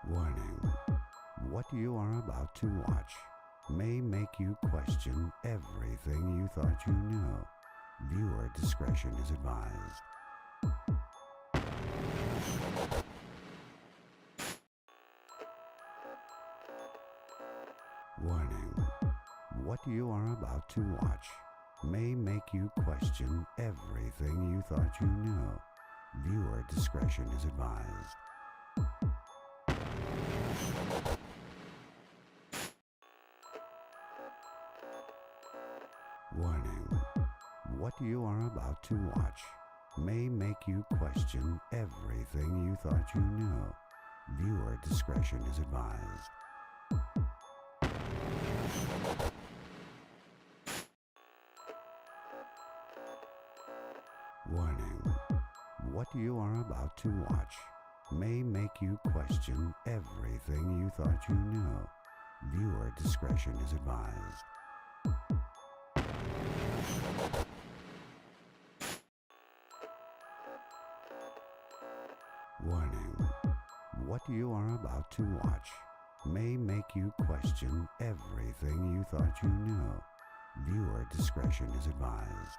Warning. What you are about to watch may make you question everything you thought you knew. Viewer discretion is advised. Warning. What you are about to watch may make you question everything you thought you knew. Viewer discretion is advised. Warning. What you are about to watch may make you question everything you thought you knew. Viewer discretion is advised. Warning. What you are about to watch may make you question everything you thought you knew. Viewer discretion is advised. Warning. What you are about to watch may make you question everything you thought you knew. Viewer discretion is advised.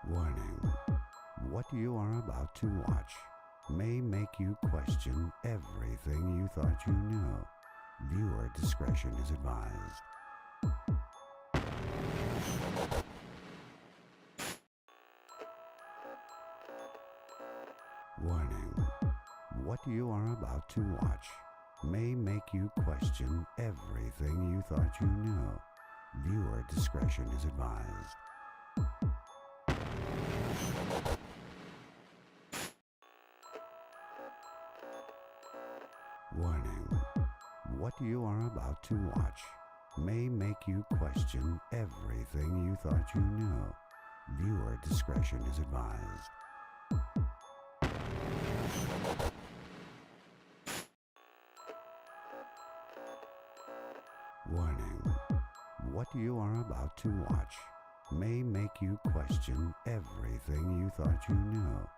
Warning. What you are about to watch may make you question everything you thought you knew. Viewer discretion is advised. Warning. What you are about to watch may make you question everything you thought you knew. Viewer discretion is advised. Warning. What you are about to watch may make you question everything you thought you knew. Viewer discretion is advised. Warning. What you are about to watch may make you question everything you thought you knew.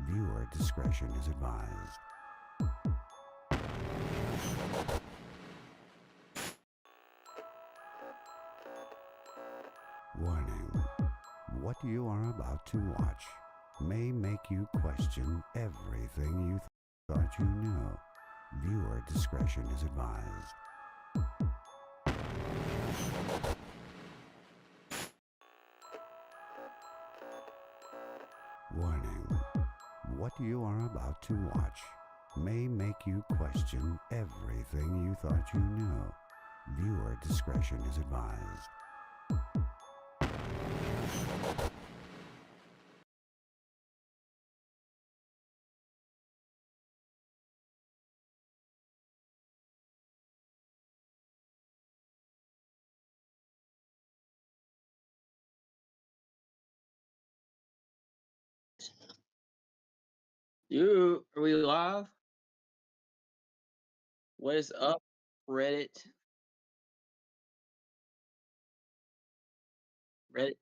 Viewer discretion is advised. Warning. What you are about to watch may make you question everything you thought you knew. Viewer discretion is advised. Warning. What you are about to watch may make you question everything you thought you knew. Viewer discretion is advised. Are we live? What is up, Reddit? Reddit.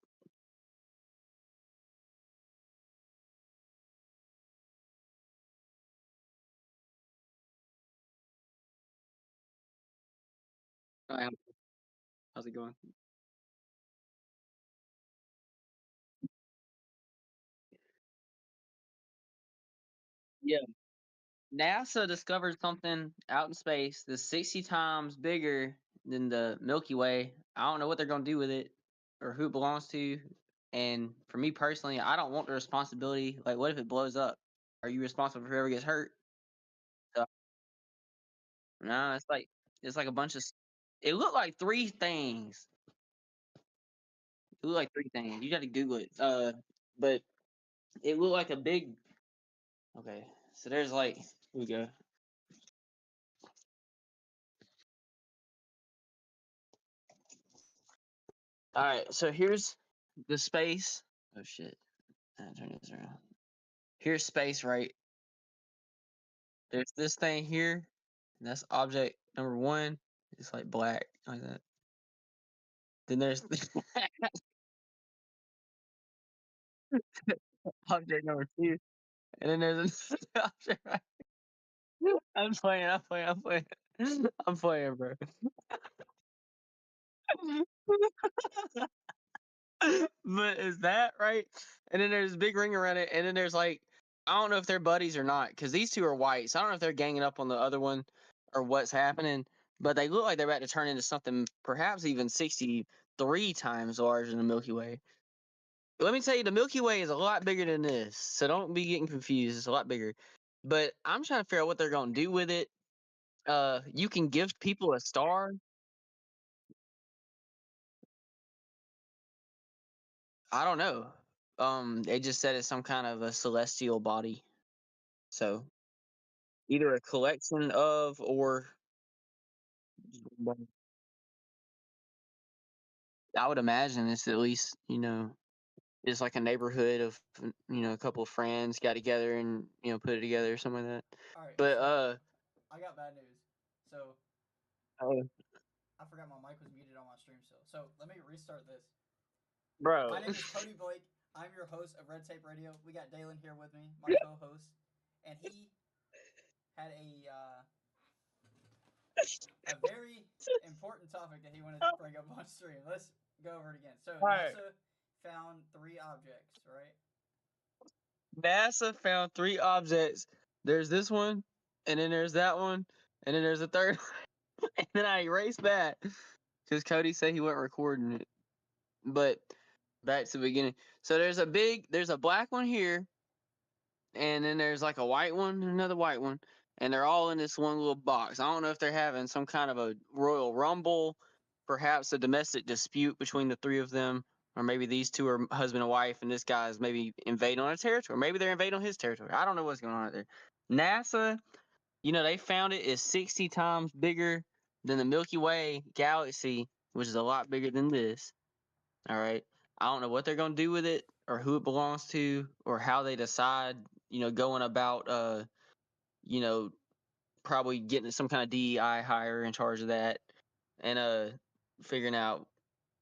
Hi, how's it going? Yeah. NASA discovered something out in space that's 60 times bigger than the Milky Way. I don't know what they're going to do with it or who it belongs to. And for me personally, I don't want the responsibility. Like, what if it blows up? Are you responsible for whoever gets hurt? So, no, it's like a bunch of. It looked like three things. It looked like three things. You got to Google it. But it looked like a big. Okay, so there's like. Here we go. All right, so here's the space. Oh shit! Turn this around. Here's space, right? There's this thing here. And that's object number one. It's like black, like that. Then there's Object number two, and then there's another object. Right? I'm playing. I'm playing. I'm playing. I'm playing, bro. But is that right? And then there's a big ring around it, and then there's like I don't know if they're buddies or not because these two are white. So I don't know if they're ganging up on the other one or what's happening. But they look like they're about to turn into something perhaps even 63 times larger than the Milky Way. Let me tell you, the Milky Way is a lot bigger than this, so don't be getting confused. It's a lot bigger. But I'm trying to figure out what they're gonna do with it. You can give people a star. I don't know. They just said it's some kind of a celestial body. So either a collection of or I would imagine it's at least, it's like a neighborhood of a couple of friends got together and, put it together or something like that. All right, But so I got bad news. So uh I forgot my mic was muted on my stream still. So let me restart this. bro. My name is Cody Blake. I'm your host of Red Tape Radio. We got Dalen here with me, my co-host, and he had a very important topic that he wanted to bring up on stream. Let's go over it again. So All right. NASA found 3 objects, right? NASA found 3 objects. There's this one, and then there's that one, and then there's a third one. And then I erased that because Cody said he wasn't recording it. But back to the beginning. So there's a black one here, and then there's like a white one and another white one, and they're all in this one little box. I don't know if they're having some kind of a royal rumble, perhaps a domestic dispute between the three of them, or maybe these two are husband and wife, and this guy's maybe invading on a territory. Maybe they're invading on his territory. I don't know what's going on out there. NASA, they found it is 60 times bigger than the Milky Way galaxy, which is a lot bigger than this. All right. I don't know what they're going to do with it or who it belongs to or how they decide, going about, you know, probably getting some kind of DEI hire in charge of that and figuring out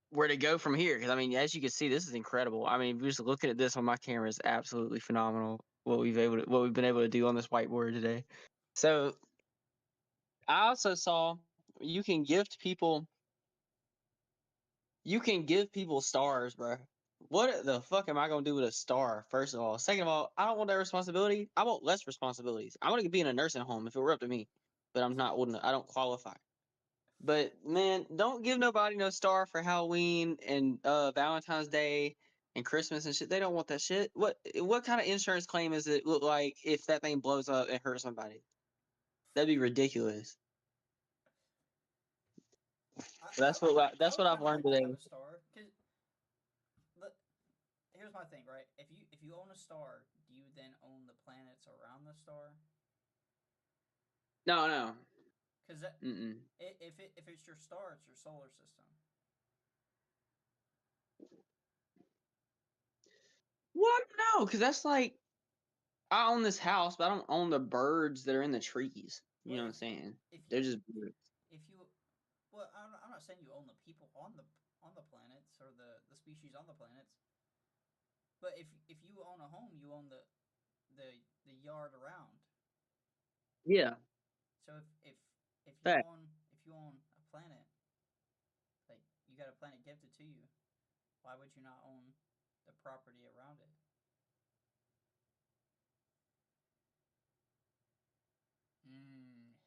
where to go from here. Because, I mean, as you can see, this is incredible. I mean, just looking at this on my camera is absolutely phenomenal what we've been able to do on this whiteboard today. So I also saw you can gift people You can give people stars, bro. What the fuck am I gonna do with a star? First of all, second of all, I don't want that responsibility. I want less responsibilities. I want to be in a nursing home if it were up to me, but I'm not. I don't qualify. But man, don't give nobody no star for Halloween and Valentine's Day and Christmas and shit. They don't want that shit. What kind of insurance claim is it look like if that thing blows up and hurts somebody? That'd be ridiculous. That's I that's would what I've kind of learned like to today. have a star because here's my thing, right? If you own a star, do you then own the planets around the star? No, no. Because Mm-mm. if it's your star, it's your solar system. What? No, because that's like I own this house, but I don't own the birds that are in the trees. You Well, know what I'm saying? if They're you just birds. if you well, I'm not saying you own the people on the planets or the species on the planets, but if you own a home, you own the the yard around. Yeah, So if you fact. own a planet, like you got a planet gifted to you, why would you not own the property around it?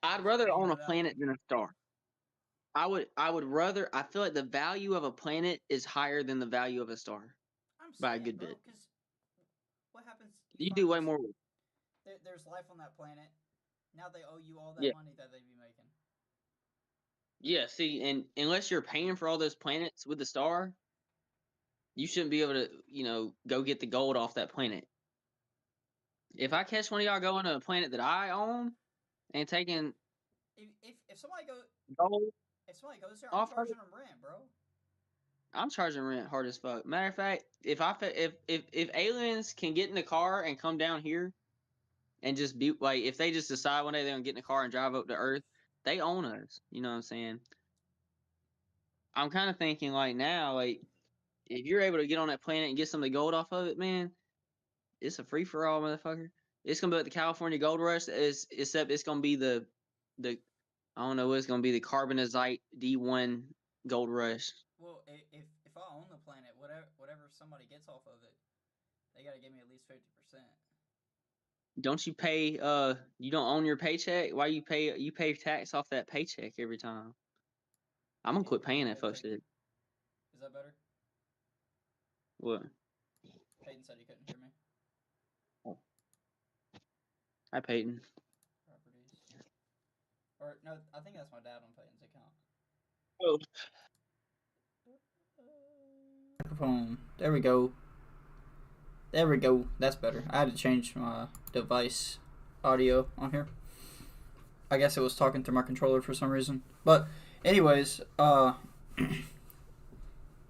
I'd He's rather waiting own for a that one. planet than a star. I would rather. I feel like the value of a planet is higher than the value of a star I'm by a saying, good bro, bit. because what happens? You You do find way more. there's life on that planet. Now they owe you all that Yeah, money that they'd be making. yeah. See, and unless you're paying for all those planets with the star, you shouldn't be able to, go get the gold off that planet. If I catch one of y'all going to a planet that I own and taking If somebody go gold if somebody goes there, I'm off of charging it, them rent, bro. I'm charging rent hard as fuck. Matter of fact, if aliens can get in the car and come down here and just be like, if they just decide one day they're gonna get in the car and drive up to Earth, they own us. You know what I'm saying? I'm kind of thinking like now, like if you're able to get on that planet and get some of the gold off of it, man, it's a free for all, motherfucker. It's gonna be like the California Gold Rush, except it's gonna be the I don't know what it's gonna be, the carbonazite D1 Gold Rush. Well, if I own the planet, whatever somebody gets off of it, they gotta give me at least 50%. Don't you pay? You don't own your paycheck. Why you pay tax off that paycheck every time? I'm gonna quit paying that fuck shit. Is that better? What? Peyton said he couldn't hear me. Hi, Peyton. Properties. Or no, I think that's my dad on Peyton's account. Oh. Microphone. There we go. There we go. That's better. I had to change my device audio on here. I guess it was talking through my controller for some reason. But anyways,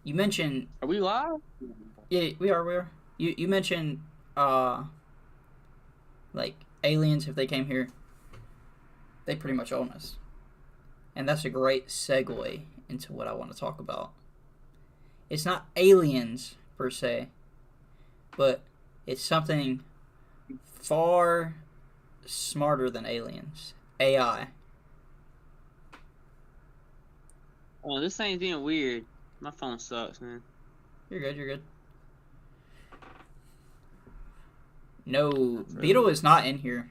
you mentioned. Are we live? Yeah, we are. You mentioned like aliens, if they came here, they pretty much own us. And that's a great segue into what I want to talk about. It's not aliens per se, but it's something far smarter than aliens. AI. Oh, this thing's being weird. My phone sucks, man. You're good. No, Beetle is not in here.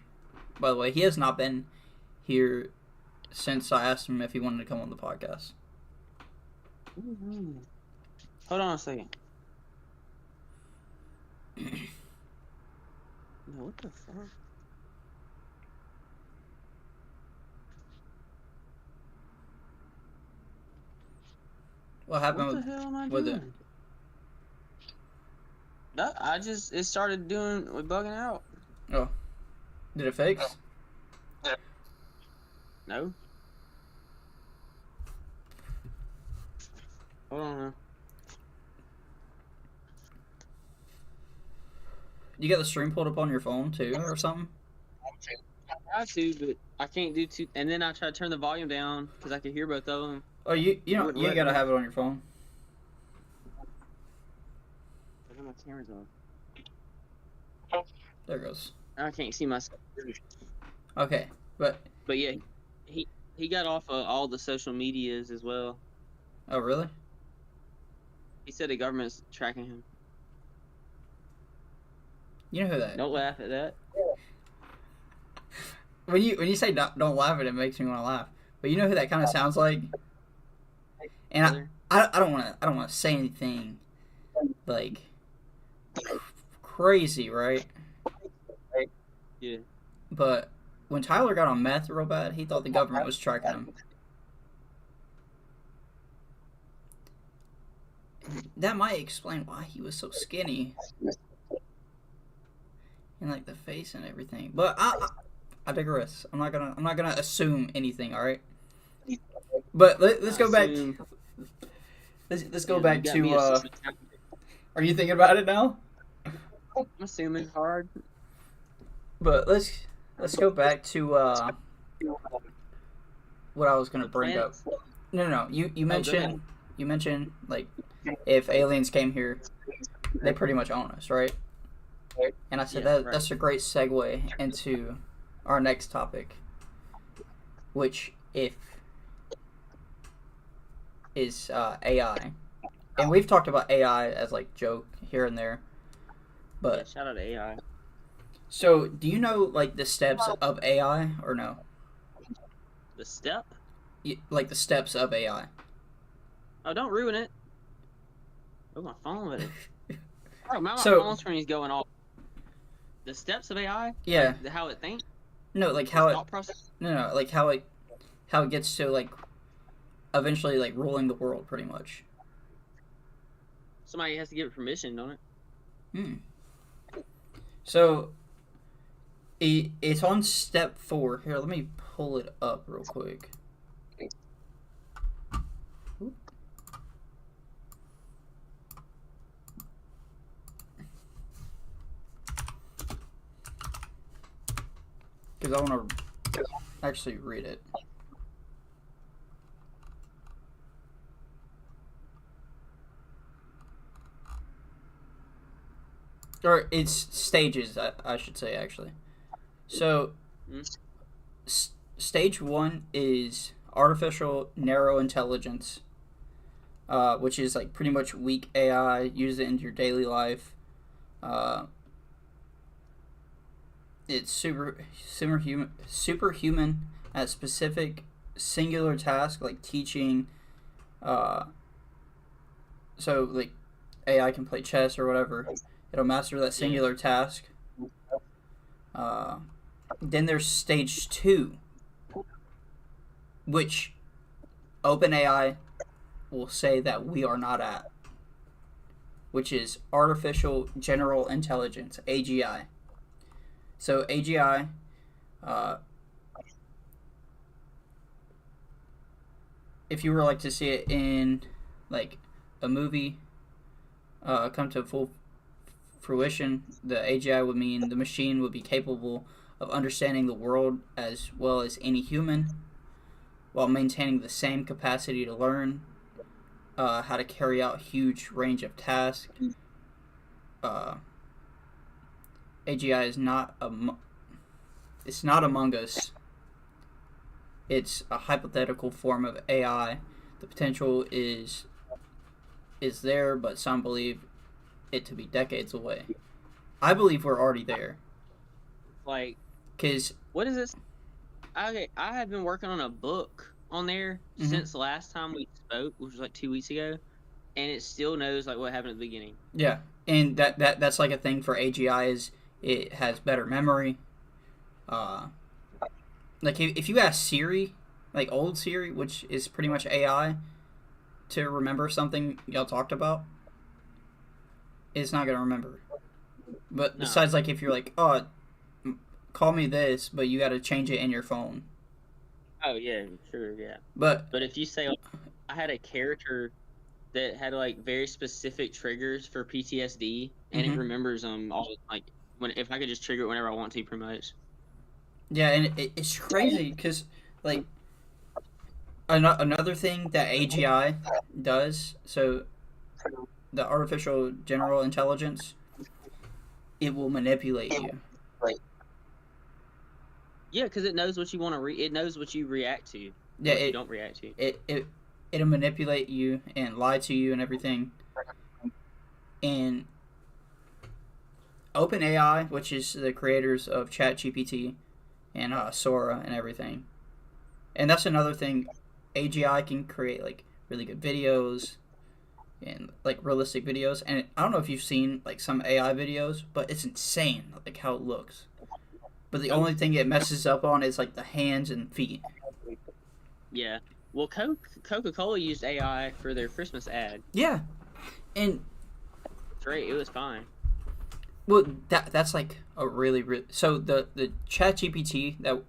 By the way, he has not been here since I asked him if he wanted to come on the podcast. Hold on a second. No, what the fuck? What happened What the hell am I with doing? No, it started bugging out. Oh. Did it fix? No. Hold on now. You got the stream pulled up on your phone too, or something? I tried to, but I can't do two. And then I tried to turn the volume down because I could hear both of them. Oh, you ain't gotta have it on your phone. My camera's on. There it goes. I can't see myself. Okay, but yeah, he got off of all the social medias as well. oh really? He said the government's tracking him. You know who that? Don't laugh at that. When you say don't laugh at it, it makes me want to laugh. But you know who that kind of sounds like? And I don't want to say anything like crazy, right? Yeah. But when Tyler got on meth real bad, he thought the government was tracking him. That might explain why he was so skinny. And like the face and everything. But I digress. I'm not gonna assume anything, alright? But let's go back. Let's go back to are you thinking about it now? I'm assuming hard. But let's go back to what I was gonna bring up. No. You mentioned like if aliens came here, they pretty much own us, right? And I said that's a great segue into our next topic, which is AI. And we've talked about AI as like joke here and there, but yeah, shout out to AI. So, do you know like the steps of AI or no? The step? Like the steps of AI. Oh, don't ruin it. Oh, my phone with it. Oh, my So- phone screen is going off. The steps of AI? Yeah. Like how it thinks? No, like how it. Thought process? No, like how it gets to like eventually like ruling the world, pretty much. Somebody has to give it permission, don't it? So, it's on step 4. Here, let me pull it up real quick. Because I want to actually read it. or it's stages, I should say, actually. So, stage 1 is artificial narrow intelligence, which is like pretty much weak AI. Use it in your daily life. It's superhuman at specific singular task like teaching. So like AI can play chess or whatever. It'll master that singular task. Then there's stage 2, which OpenAI will say that we are not at, which is artificial general intelligence, AGI. So AGI, if you were like to see it in like a movie come to full fruition, the AGI would mean the machine would be capable of understanding the world as well as any human, while maintaining the same capacity to learn, how to carry out huge range of tasks. AGI is not it's not Among Us. It's a hypothetical form of AI. The potential is there, but some believe it to be decades away. I believe we're already there. Like, cause what is this? I have been working on a book on there since the last time we spoke, which was like 2 weeks ago, and it still knows like what happened at the beginning. Yeah, and that's like a thing for AGI is it has better memory. Like if you ask Siri, like old Siri, which is pretty much AI, to remember something y'all talked about, it's not gonna remember. But besides, like if you're like, oh, call me this, but you got to change it in your phone. Oh yeah, sure, yeah. But if you say like, I had a character that had like very specific triggers for PTSD, and it remembers them all, like if I could just trigger it whenever I want to, pretty much. Yeah, and it's crazy because like another thing that AGI does, so the artificial general intelligence, it will manipulate you. Yeah, because it knows what you want to it knows what you react to. Yeah, what you don't react to. It'll manipulate you and lie to you and everything. And OpenAI, which is the creators of ChatGPT and Sora and everything, and that's another thing. AGI can create like really good videos and like realistic videos. And I don't know if you've seen like some AI videos, but it's insane like how it looks. But the only thing it messes up on is like the hands and feet. Yeah. Well, Coca-Cola used AI for their Christmas ad. Yeah. And great, it was fine. Well, that's like a really so the ChatGPT that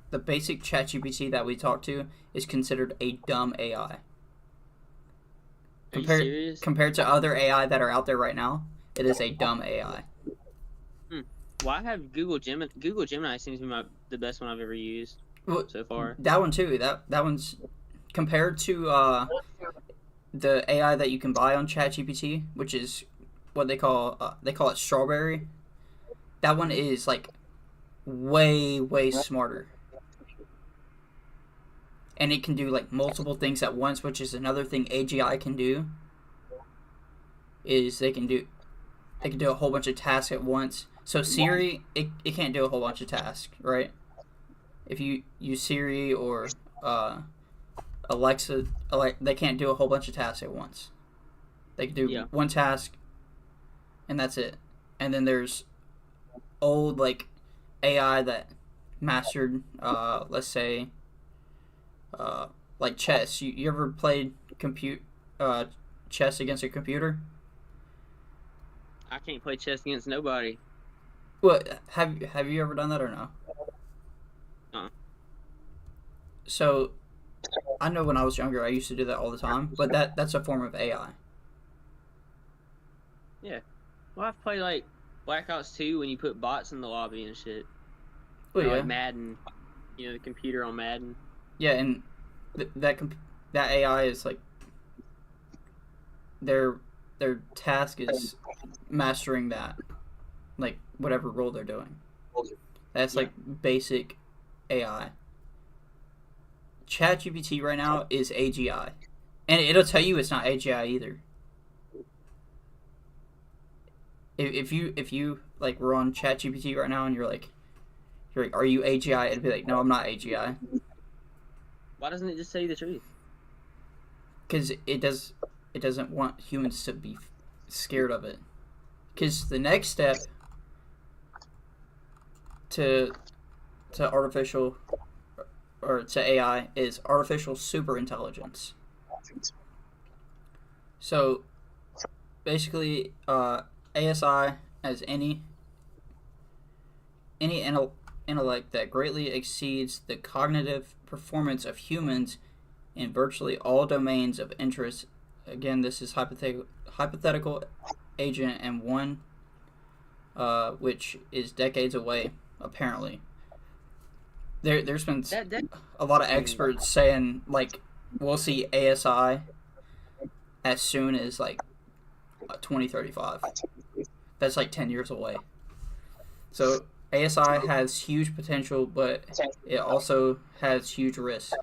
the basic ChatGPT that we talk to is considered a dumb AI. Are you serious? Compared to other AI that are out there right now, it is a dumb AI. Well, I have Google Gemini. Google Gemini seems to be the best one I've ever used so far. That one too. That one's compared to the AI that you can buy on ChatGPT, which is what they call it Strawberry. That one is like way smarter, and it can do like multiple things at once, which is another thing AGI can do. Is they can do a whole bunch of tasks at once. So Siri, it can't do a whole bunch of tasks, right? If you use Siri or Alexa, they can't do a whole bunch of tasks at once. They can do one task, and that's it. And then there's old like AI that mastered, let's say, like chess. You ever played chess against a computer? I can't play chess against nobody. What have you ever done that or no? So, I know when I was younger, I used to do that all the time, but that's a form of AI. Yeah. Well, I've played like Black Ops 2 when you put bots in the lobby and shit. Well, yeah. Like Madden, the computer on Madden. Yeah, and that AI is like their task is mastering that. like whatever role they're doing. That's Yeah. like basic AI. ChatGPT right now is AGI, and it'll tell you it's not AGI either. If you like were on ChatGPT right now and you're like, are you AGI? It'd be like, no, I'm not AGI. Why doesn't it just tell you the truth? Because it doesn't want humans to be scared of it. Because the next step to artificial or to AI is artificial superintelligence. So basically, ASI as any intellect that greatly exceeds the cognitive performance of humans in virtually all domains of interest. Again, this is hypothetical agent and one which is decades away, apparently. There's been a lot of experts saying, like, we'll see ASI as soon as, like, 2035. That's, like, 10 years away. So, ASI has huge potential, but it also has huge risks.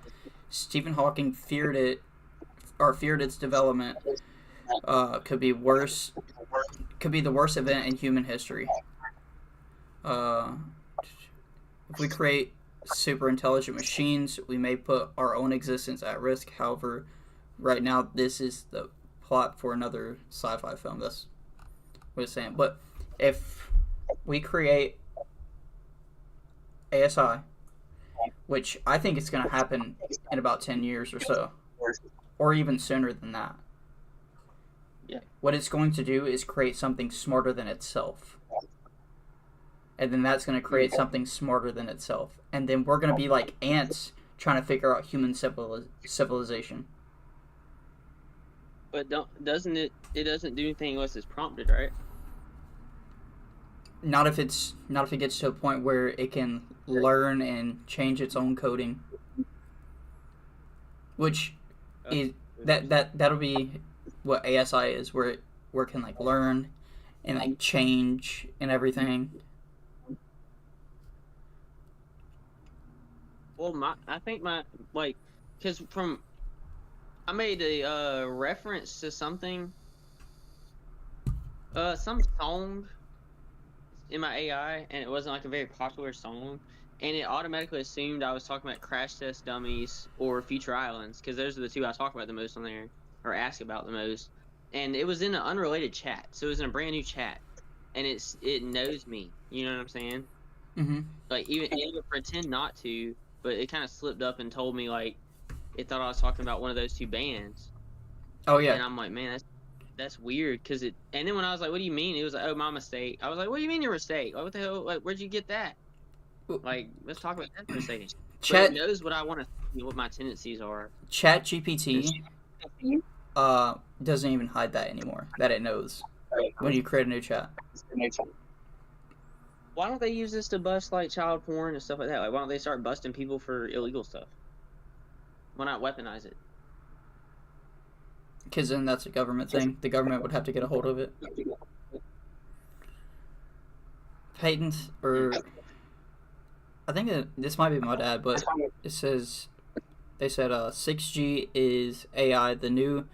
Stephen Hawking feared its development could be the worst event in human history. If we create super intelligent machines, we may put our own existence at risk. However, right now this is the plot for another sci-fi film. That's what it's saying. But if we create ASI, which I think it's going to happen in about 10 years or so, or even sooner than that. Yeah. What it's going to do is create something smarter than itself. And then that's going to create something smarter than itself. And then we're going to be like ants trying to figure out human civilization. But doesn't it doesn't do anything unless it's prompted, right? Not if it gets to a point where it can learn and change its own coding. Which is that'll be what ASI is, where it can like learn and like change and everything. Well, I think because I made a reference to something, some song in my AI, and it wasn't like a very popular song, and it automatically assumed I was talking about Crash Test Dummies or Future Islands, because those are the two I talk about the most on there, or ask about the most. And it was in an unrelated chat, so it was in a brand new chat, and it knows me. You know what I'm saying? Mm-hmm. Like even it would pretend not to, but it kind of slipped up and told me like it thought I was talking about one of those two bands. Oh yeah. And I'm like, man, that's weird, because it. And then when I was like, what do you mean? It was like, oh, my mistake. I was like, what do you mean your mistake? Like, what the hell? Like, where'd you get that? Like, let's talk about that for a second. But it knows what I want to see, what my tendencies are. ChatGPT doesn't even hide that anymore. That it knows when you create a new chat. Why don't they use this to bust like child porn and stuff like that? Like, why don't they start busting people for illegal stuff? Why not weaponize it? Because then that's a government thing. The government would have to get a hold of it. Patents, or I think this might be my dad, but they said 6G is AI. The new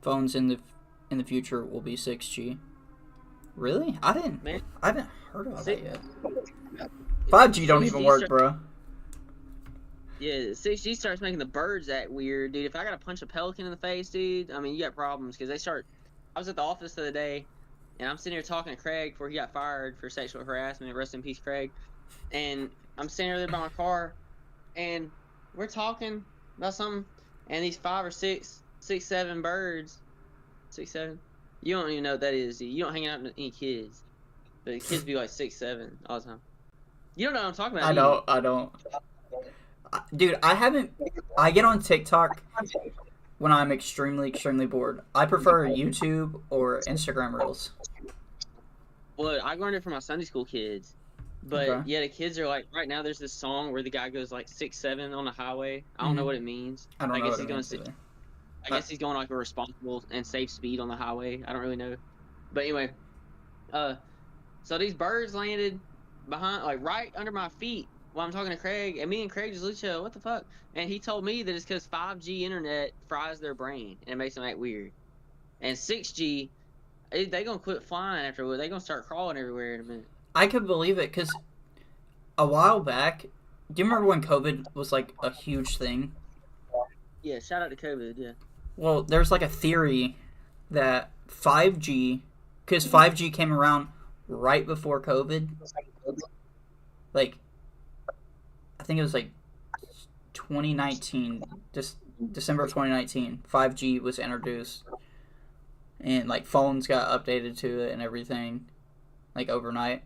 phones in the future will be 6G. Really? I haven't heard about that yet. 5G don't even work, bro. Yeah, 6G starts making the birds act weird, dude. If I gotta punch a pelican in the face, dude, I mean, you got problems, because they start. I was at the office the other day, and I'm sitting here talking to Craig before he got fired for sexual harassment. Rest in peace, Craig. And I'm standing there by my car, and we're talking about something, and these 5 or 6, 7 birds, 6, 7. You don't even know what that is, dude. You don't hang out with any kids, but the kids be like 6, 7 all the time. You don't know what I'm talking about. I don't. Dude, I get on TikTok when I'm extremely, extremely bored. I prefer YouTube or Instagram Reels. Well, I learned it from my Sunday school kids. But Okay. yeah, the kids are like, right now there's this song where the guy goes like 6, 7 on the highway. I don't know what it means. I don't know guess what it means either. I guess he's going like a responsible and safe speed on the highway. I don't really know. But anyway, So these birds landed behind, like right under my feet while I'm talking to Craig, and me and Craig just looked at each other, what the fuck? And he told me that it's because 5G internet fries their brain and it makes them act weird. And 6G, they gonna quit flying afterward. They gonna start crawling everywhere in a minute. I could believe it because a while back, do you remember when COVID was like a huge thing? Yeah, shout out to COVID. Yeah. Well, there's like a theory that 5G, because 5G came around right before COVID. Like, I think it was like 2019, just December of 2019, 5G was introduced. And like phones got updated to it and everything, like overnight.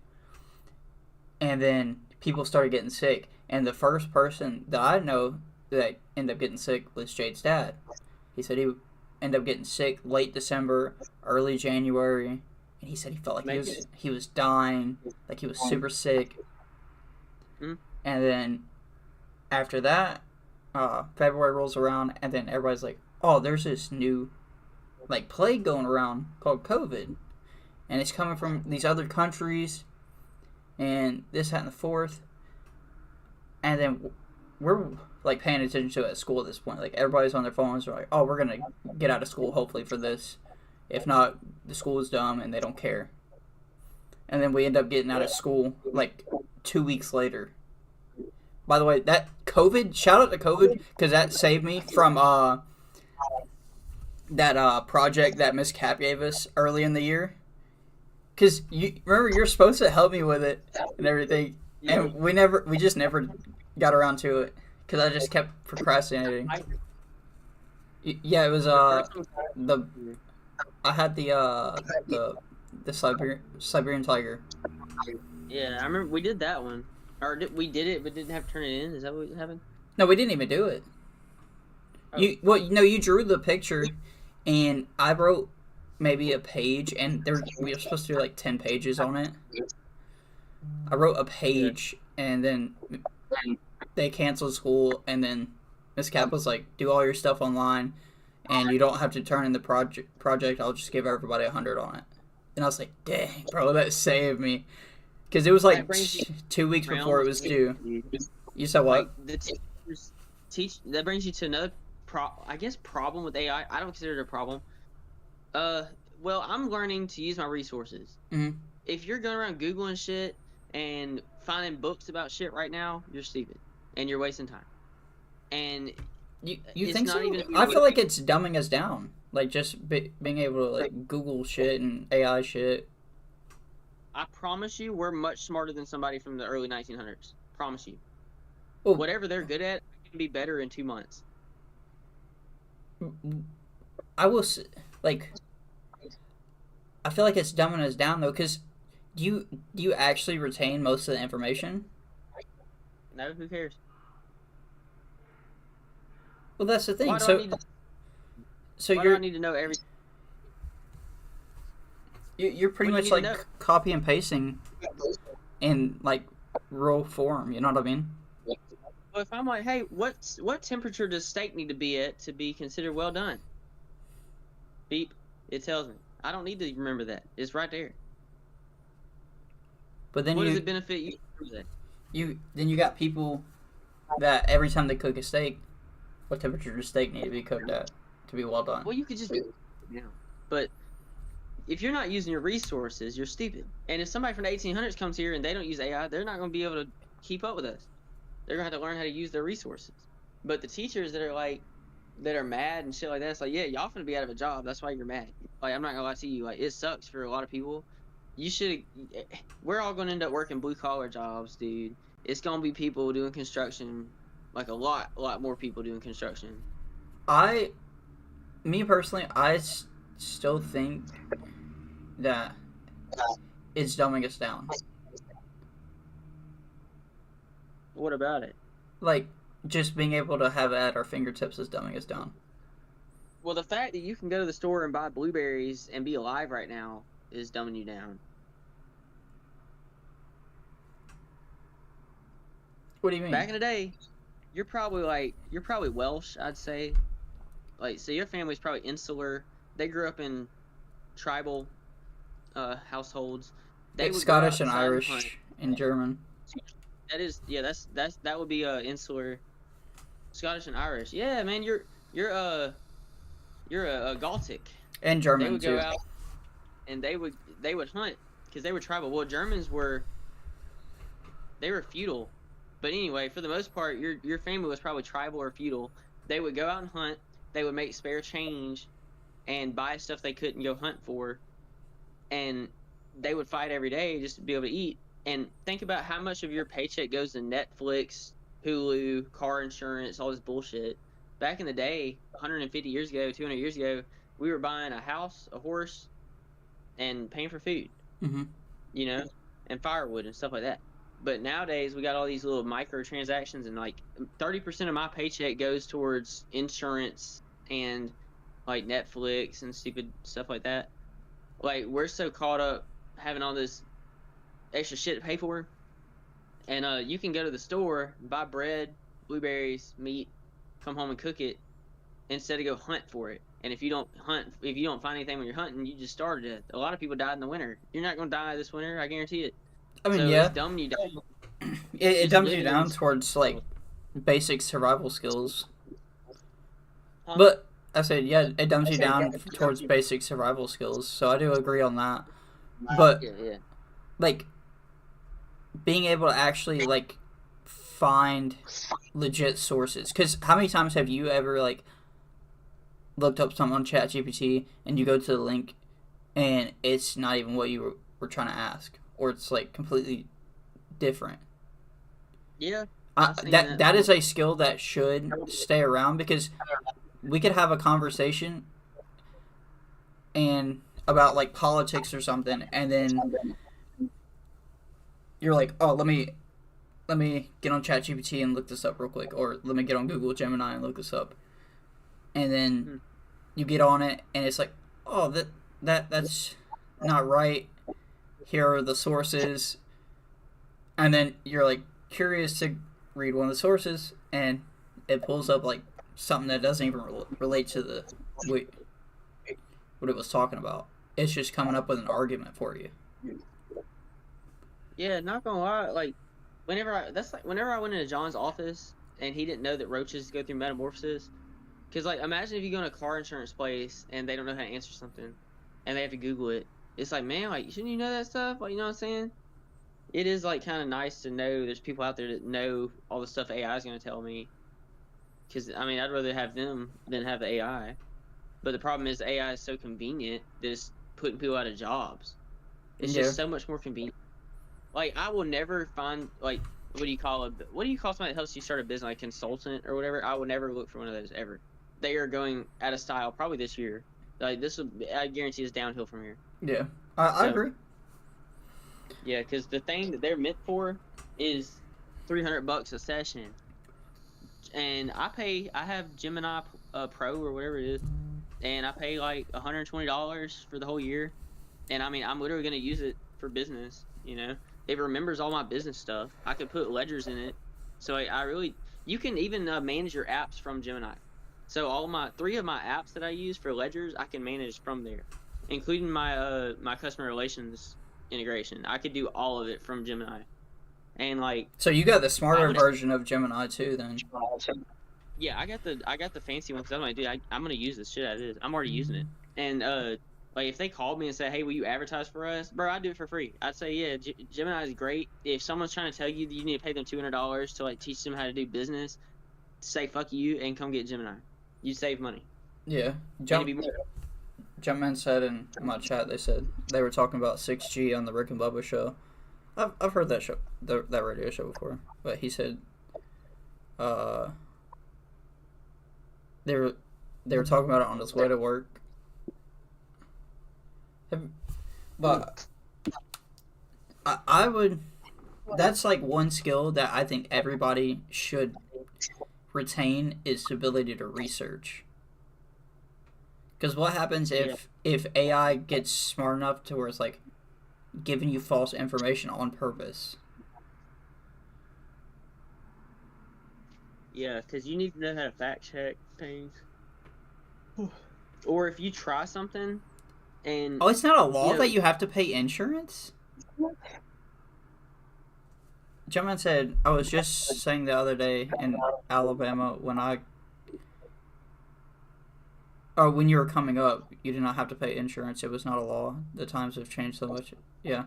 And then people started getting sick. And the first person that I know that ended up getting sick was Jade's dad. He said he ended up getting sick late December, early January, and he said he felt like he was dying, like he was super sick. Mm. And then after that, February rolls around, and then everybody's like, "Oh, there's this new like plague going around called COVID, and it's coming from these other countries, and this, that, and the fourth." And then we're like paying attention to it at school at this point. Like everybody's on their phones. They're like, "Oh, we're gonna get out of school hopefully for this. If not, the school is dumb and they don't care." And then we end up getting out of school like 2 weeks later. By the way, that COVID, shout out to COVID because that saved me from that project that Miss Cap gave us early in the year. Because you remember you're supposed to help me with it and everything, and we just never got around to it because I just kept procrastinating. Yeah, it was I had the Siberian tiger. Yeah, I remember we did that one, or we did it but didn't have to turn it in. Is that what happened? No, we didn't even do it. Oh. You drew the picture, and I wrote maybe a page, and we were supposed to do like 10 pages on it. I wrote a page, and then they canceled school, and then Miss Cap was like, "Do all your stuff online, and you don't have to turn in the project. I'll just give everybody 100 on it." And I was like, "Dang, bro, that saved me," because it was like 2 weeks before it was due. You said what? Like, the teachers that brings you to another problem with AI. I don't consider it a problem. Well, I'm learning to use my resources. Mm-hmm. If you're going around Googling shit and finding books about shit right now, you're stupid and you're wasting time. And you think so? I feel like it's dumbing us down. Like just being able to like Google shit and AI shit. I promise you, we're much smarter than somebody from the early 1900s. Promise you. Well, whatever they're good at, can be better in 2 months. I will like. I feel like it's dumbing us down though, because do you actually retain most of the information? No, who cares? Well, that's the thing. Why do I need to know everything? You're pretty much like copy and pasting in like raw form. You know what I mean? Well, if I'm like, hey, what temperature does steak need to be at to be considered well done? Beep. It tells me. I don't need to remember that. It's right there. But then what does it benefit you? Then you got people that every time they cook a steak, what temperature does steak need to be cooked at to be well done? Well, you could just do it now. But if you're not using your resources, you're stupid. And if somebody from the 1800s comes here and they don't use AI, they're not going to be able to keep up with us. They're going to have to learn how to use their resources. But the teachers that are mad and shit like that, it's like, yeah, y'all finna be out of a job. That's why you're mad. Like, I'm not gonna lie to you. Like, it sucks for a lot of people. We're all gonna end up working blue collar jobs, dude. It's gonna be people doing construction, like a lot more people doing construction. Me personally, I still think that it's dumbing us down. What about it? Like, just being able to have it at our fingertips is dumbing us down. Well, the fact that you can go to the store and buy blueberries and be alive right now is dumbing you down. What do you mean? Back in the day, you're probably Welsh, I'd say. Like, so your family's probably insular. They grew up in tribal households. they It's would go Scottish and outside and Irish hunt. and German. That would be insular, Scottish and Irish. Yeah, man, you're a Galtic. And They German would go too. out and they would hunt because they were tribal. Well, Germans were feudal, but anyway, for the most part, your family was probably tribal or feudal. They would go out and hunt. They would make spare change and buy stuff they couldn't go hunt for, and they would fight every day just to be able to eat. And think about how much of your paycheck goes to Netflix, Hulu, car insurance, all this bullshit. Back in the day, 150 years ago, 200 years ago, we were buying a house, a horse, and paying for food, Mm-hmm. you know, and firewood and stuff like that. But nowadays, we got all these little microtransactions, and like 30% of my paycheck goes towards insurance and like Netflix and stupid stuff like that. Like, we're so caught up having all this extra shit to pay for, and you can go to the store, buy bread, blueberries, meat, come home and cook it instead of go hunt for it. And if you don't find anything when you're hunting, you just starve to death. A lot of people died in the winter. You're not going to die this winter, I guarantee it. I mean, So yeah, it's dumb you die. it just dumbs you living down in- towards like basic survival skills. Huh? But I said, yeah, it dumbs you down towards basic survival skills. So I do agree on that. But Yeah. like being able to actually like find legit sources, because how many times have you ever like looked up something on ChatGPT and you go to the link and it's not even what you were trying to ask, or it's like completely different? Yeah. I've seen that. That is a skill that should stay around, because we could have a conversation and about like politics or something, and then you're like, oh, let me get on ChatGPT and look this up real quick, or let me get on Google Gemini and look this up, and then you get on it and it's like, oh, that's not right. Here are the sources, and then you're like curious to read one of the sources, and it pulls up like something that doesn't even relate to the what it was talking about. It's just coming up with an argument for you. Yeah, not gonna lie, like whenever I went into John's office and he didn't know that roaches go through metamorphosis. Because like, imagine if you go in a car insurance place and they don't know how to answer something, and they have to Google it. It's like, man, like, shouldn't you know that stuff? Like, you know what I'm saying? It is like kind of nice to know there's people out there that know all the stuff AI is gonna tell me. Because I mean, I'd rather have them than have the AI. But the problem is AI is so convenient that it's putting people out of jobs. It's just so much more convenient. Like, I will never find, like, what do you call somebody that helps you start a business, like consultant or whatever? I will never look for one of those ever. They are going out of style probably this year. Like, I guarantee it's downhill from here. Yeah, I agree. Yeah, because the thing that they're meant for is $300 a session, and I have Gemini Pro or whatever it is, and I pay like $120 for the whole year, and I mean, I'm literally gonna use it for business. You know, it remembers all my business stuff. I could put ledgers in it, so you can even manage your apps from Gemini. So three of my apps that I use for ledgers, I can manage from there, including my my customer relations integration. I could do all of it from Gemini, and like. So you got the smarter version of Gemini too, then? Yeah, I got the fancy one because I'm like, dude, I'm gonna use this shit as is. I'm already using it, and like if they called me and said, hey, will you advertise for us, bro? I'd do it for free. I'd say, yeah, Gemini is great. If someone's trying to tell you that you need to pay them $200 to like teach them how to do business, say fuck you and come get Gemini. You save money. Yeah, Jumpman said in my chat, they were talking about 6G on the Rick and Bubba show. I've heard that show, that radio show before, but he said they were talking about it on his way to work. But I would, that's like one skill that I think everybody should retain, is the ability to research. Because what happens if AI gets smart enough to where it's like giving you false information on purpose? Yeah, because you need to know how to fact check things. Or if you try something and... Oh, it's not a law that you have to pay insurance? Gentleman said, I was just saying the other day in Alabama when you were coming up, you did not have to pay insurance. It was not a law. The times have changed so much. Yeah.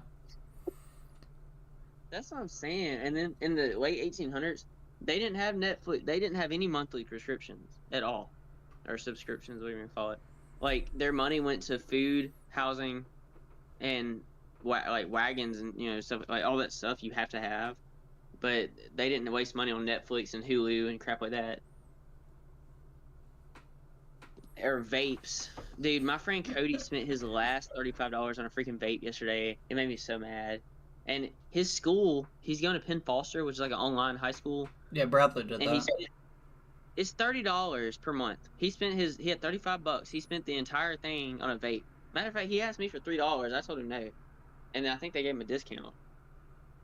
That's what I'm saying. And then in the late 1800s, they didn't have Netflix. They didn't have any monthly prescriptions at all, or subscriptions, whatever you call it. Like their money went to food, housing, and like wagons and stuff like all that stuff you have to have. But they didn't waste money on Netflix and Hulu and crap like that. Or vapes. Dude, my friend Cody spent his last $35 on a freaking vape yesterday. It made me so mad. And his school, he's going to Penn Foster, which is like an online high school. Yeah, Bradley did And that. it's $30 per month. He had $35. He spent the entire thing on a vape. Matter of fact, he asked me for $3. I told him no. And I think they gave him a discount.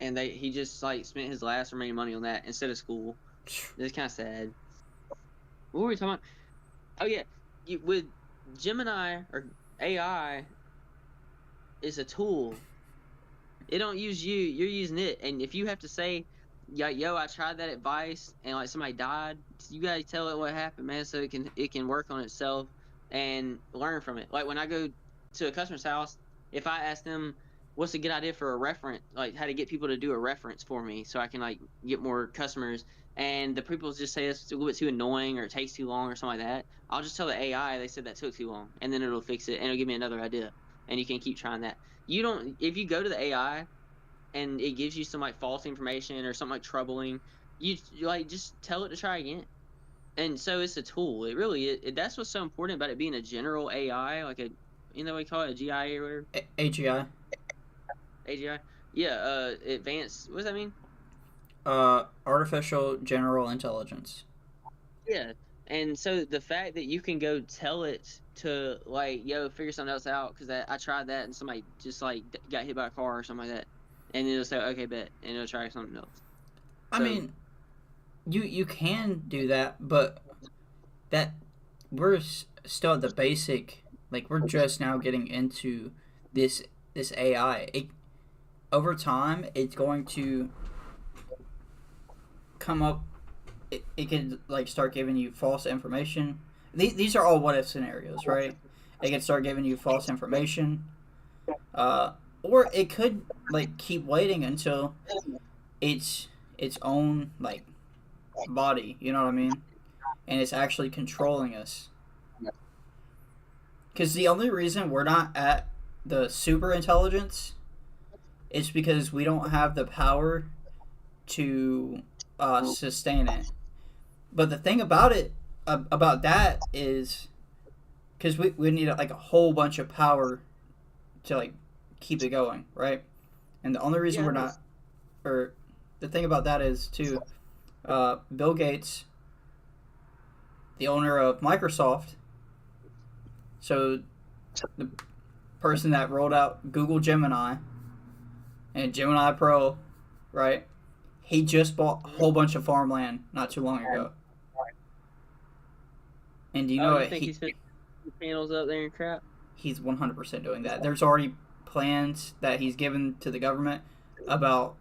And he just like spent his last remaining money on that instead of school. It's kind of sad. What were we talking about? Oh yeah, with Gemini or AI, is a tool. It don't use you. You're using it. And if you have to say, yo, I tried that advice and like somebody died, you gotta tell it what happened, man, so it can work on itself and learn from it. Like when I go to a customer's house, if I ask them what's a good idea for a reference, like how to get people to do a reference for me so I can like get more customers, and the people just say it's a little bit too annoying or it takes too long or something like that, I'll just tell the AI they said that took too long, and then it'll fix it and it'll give me another idea, and you can keep trying that. If you go to the AI and it gives you some like false information or something like troubling, you like just tell it to try again. And so it's a tool. It really that's what's so important about it being a general AI, like what we call it, a GIA or whatever. AGI. AGI. Yeah. Advanced. What does that mean? Artificial General Intelligence. Yeah. And so the fact that you can go tell it to like, figure something else out because I tried that and somebody just like got hit by a car or something like that, and it'll say okay, bet, and it'll try something else. I mean, you can do that, but that we're still at the basic. Like we're just now getting into this AI. Over time, it's going to come up. It can like start giving you false information. These are all what if scenarios, right? It can start giving you false information, or it could like keep waiting until its own like body. You know what I mean? And it's actually controlling us. Because the only reason we're not at the super intelligence is because we don't have the power to sustain it. But the thing about it, about that is, because we need like a whole bunch of power to like keep it going, right? And the only reason we're not, or the thing about that is too, Bill Gates, the owner of Microsoft, so the person that rolled out Google Gemini and Gemini Pro, right? He just bought a whole bunch of farmland not too long ago. And do you know what? He's putting panels up there and crap? He's 100% doing that. There's already plans that he's given to the government about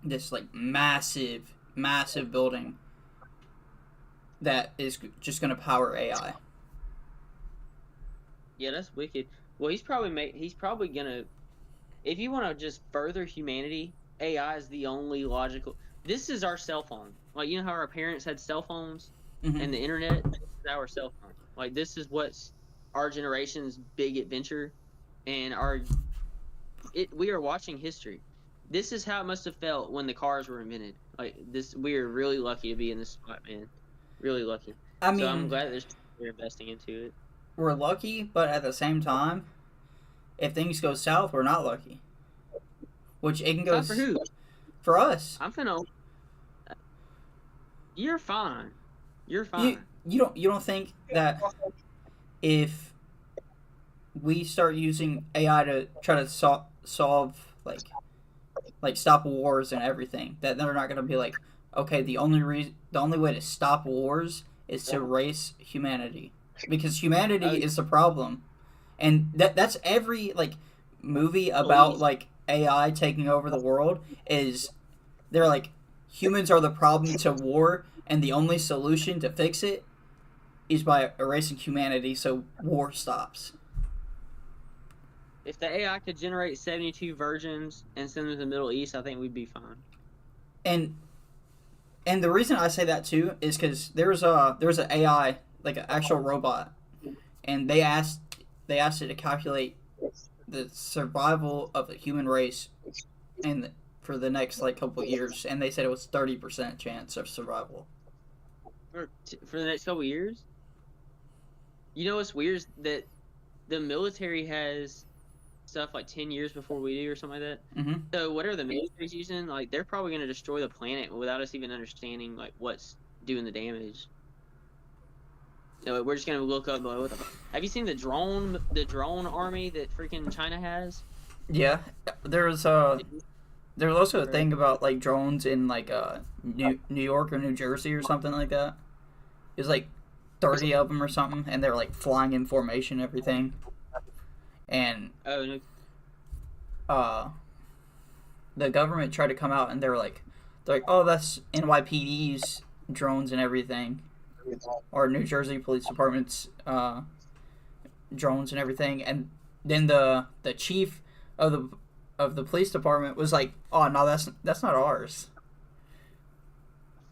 this like massive building that is just going to power AI. Yeah, that's wicked. Well, he's probably gonna. If you want to just further humanity, AI is the only logical. This is our cell phone. Like how our parents had cell phones and the internet. This is our cell phone. Like this is what's our generation's big adventure, and we are watching history. This is how it must have felt when the cars were invented. Like this, we are really lucky to be in this spot, man. Really lucky. I mean, so I'm glad they're investing into it. We're lucky, but at the same time, if things go south, we're not lucky. Which it can go for who? For us. I'm finna. You're fine. You're fine. You don't think that if we start using AI to try to solve like stop wars and everything, that they're not going to be like, okay, the only way to stop wars is to erase humanity, because humanity is the problem, and that's every like movie about like AI taking over the world is they're like, humans are the problem to war, and the only solution to fix it is by erasing humanity so war stops. If the AI could generate 72 virgins and send them to the Middle East, I think we'd be fine. And the reason I say that too is because there's an AI, like an actual robot, and they asked it to calculate the survival of the human race for the next like couple of years, and they said it was 30% chance of survival. For the next couple years? You know what's weird is that the military has stuff like 10 years before we do or something like that. Mm-hmm. So whatever the military's using, like they're probably going to destroy the planet without us even understanding like what's doing the damage. So we're just going to look up like, have you seen the drone army that freaking China has? Yeah, there's also a thing about like drones in like New York or New Jersey or something like that. There's like 30 of them or something, and they're like flying in formation and everything. And the government tried to come out, and they're like, oh, that's NYPD's drones and everything, or New Jersey Police Department's drones and everything. And then the chief of the police department was like, oh no, that's not ours.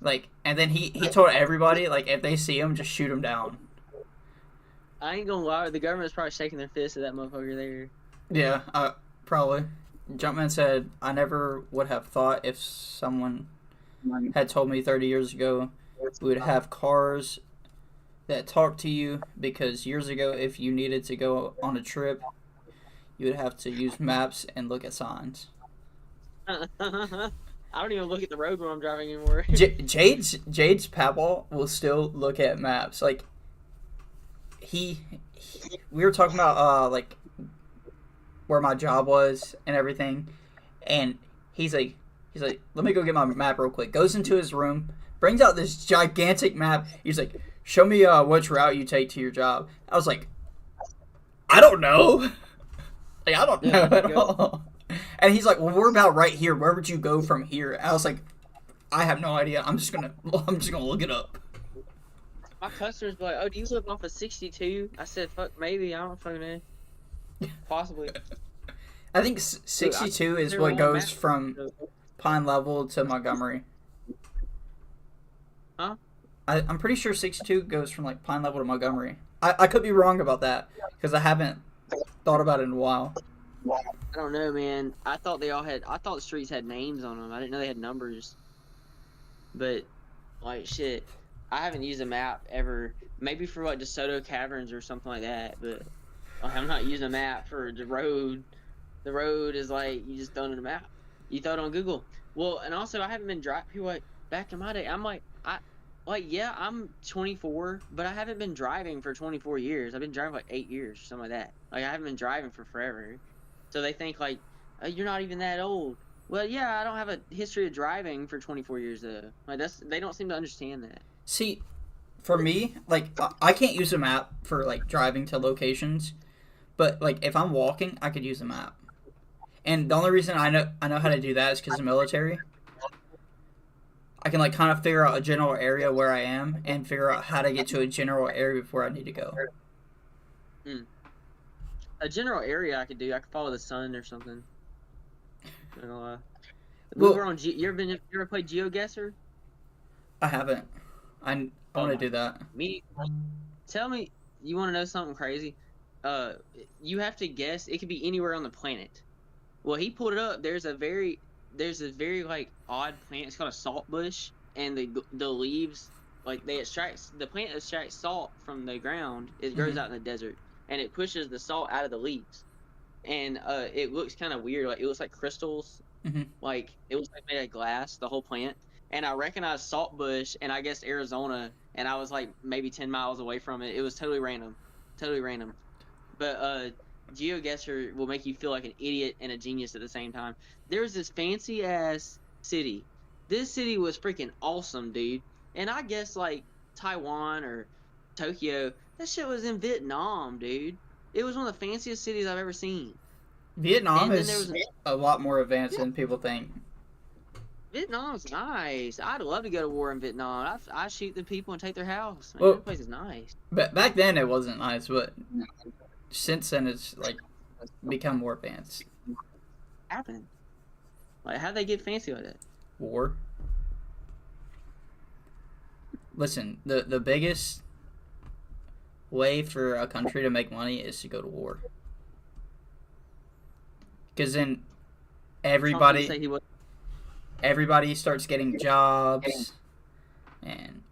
Like, and then he told everybody, like, if they see him, just shoot him down. I ain't gonna lie, the government's probably shaking their fist at that motherfucker there. Yeah, probably. Jumpman said, I never would have thought if someone had told me 30 years ago we would have cars that talk to you, because years ago, if you needed to go on a trip, you would have to use maps and look at signs. I don't even look at the road when I'm driving anymore. Jade's papa will still look at maps. Like, we were talking about like where my job was and everything, and he's like, let me go get my map real quick. Goes into his room, brings out this gigantic map. He's like, show me which route you take to your job. I was like, I don't know. Like, I don't know at all. And he's like, well, we're about right here. Where would you go from here? And I was like, I have no idea. I'm just gonna look it up. My customers be like, oh, do you live off of 62? I said, fuck, maybe. I don't fucking know. Possibly. I think 62 is what goes from Pine Level to Montgomery. Huh? I'm pretty sure 62 goes from like Pine Level to Montgomery. I could be wrong about that, because I haven't thought about it in a while. I don't know, man. I thought the streets had names on them. I didn't know they had numbers. But, like, shit. I haven't used a map ever. Maybe for like DeSoto Caverns or something like that, but I'm not using a map for the road. The road is like, you just throw it in a map. You throw it on Google. Well, and also I haven't been driving. People like, back in my day, I'm I'm 24, but I haven't been driving for 24 years. I've been driving for like 8 years or something like that. Like, I haven't been driving for forever. So they think like, oh, you're not even that old. Well, yeah, I don't have a history of driving for 24 years though. Like, they don't seem to understand that. See, for me, like, I can't use a map for, like, driving to locations, but, like, if I'm walking, I could use a map. And the only reason I know how to do that is because of the military. I can, like, kind of figure out a general area where I am and figure out how to get to a general area before I need to go. A general area I could do. I could follow the sun or something. I'm not gonna lie. Well, You ever played GeoGuessr? I haven't. I want to do that. Tell me, you want to know something crazy? You have to guess. It could be anywhere on the planet. Well, he pulled it up. There's a very like odd plant. It's called a salt bush, and the leaves, like, the plant extracts salt from the ground. It grows out in the desert, and it pushes the salt out of the leaves, and it looks kind of weird. Like, it looks like crystals. Like, it was like made of glass, the whole plant. And I recognized Saltbush, and I guessed Arizona, and I was like maybe 10 miles away from it. It was totally random. But GeoGuessr will make you feel like an idiot and a genius at the same time. There's this fancy ass city. This city was freaking awesome, dude. And I guess like Taiwan or Tokyo, that shit was in Vietnam, dude. It was one of the fanciest cities I've ever seen. Vietnam And then there is was a lot more advanced than people think. Vietnam's nice. I'd love to go to war in Vietnam. I shoot the people and take their house. Man, Well- that place is nice. But back then it wasn't nice, but since then it's like become more advanced. Happened. Like, how'd they get fancy like that? War. Listen, the biggest way for a country to make money is to go to war. Because then Trump didn't say he was. everybody starts getting jobs, and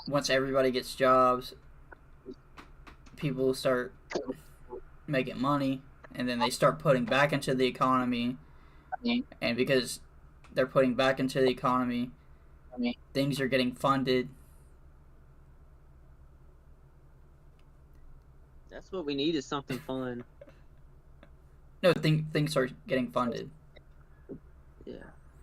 once everybody gets jobs, people start making money, and then they start putting back into the economy, and because they're putting back into the economy, things are getting funded. That's what we need is something fun. No, things are getting funded. Yeah.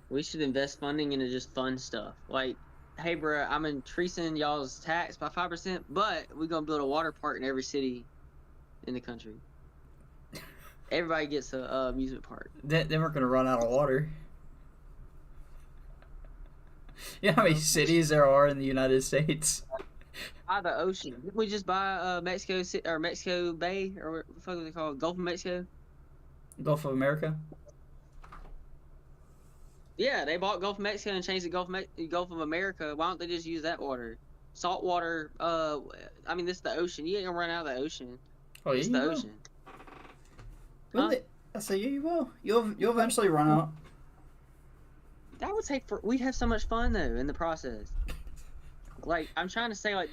We should invest funding into just fun stuff. Like, hey, bro, I'm increasing y'all's tax by 5%, but we're going to build a water park in every city in the country. Everybody gets a amusement park. Then we're gonna run out of water. You know how many cities there are in the United States? By the ocean. Didn't we just buy Mexico or Mexico Bay, or what the fuck was it called? Gulf of Mexico? Gulf of America? Yeah, they bought Gulf of Mexico and changed the Gulf of America. Why don't they just use that water? Salt water, I mean, this is the ocean. You ain't gonna run out of the ocean. Oh, yeah, It's you the will. ocean. Will Huh? I say, yeah, you will. You'll eventually run out. That would take we'd have so much fun though in the process. Like, I'm trying to say, like,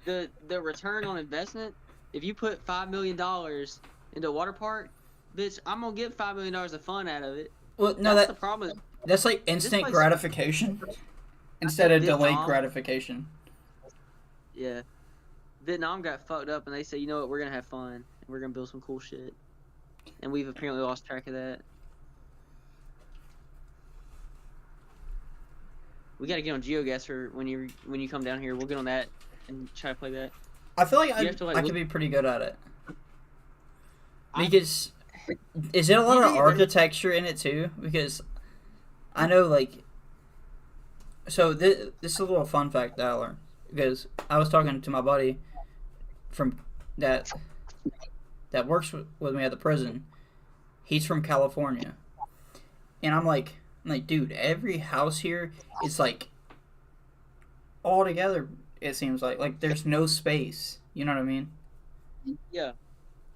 the return on investment, if you put $5 million into a water park, bitch, I'm gonna get $5 million of fun out of it. Well, no, That's the problem. that's like instant place- gratification instead of delayed Vietnam. gratification. Yeah. Vietnam got fucked up and they said, you know what, we're gonna have fun. And we're gonna build some cool shit. And we've apparently lost track of that. We gotta get on GeoGuessr when you come down here. We'll get on that and try to play that. I feel like You have to, like, I could look- be pretty good at it. I- Because is it a lot You of think that- architecture in it too? Because I know, like, so this is a little fun fact that I learned, because I was talking to my buddy from that works with me at the prison. He's from California, and I'm like, dude, every house here is like all together. It seems like there's no space. You know what I mean? Yeah.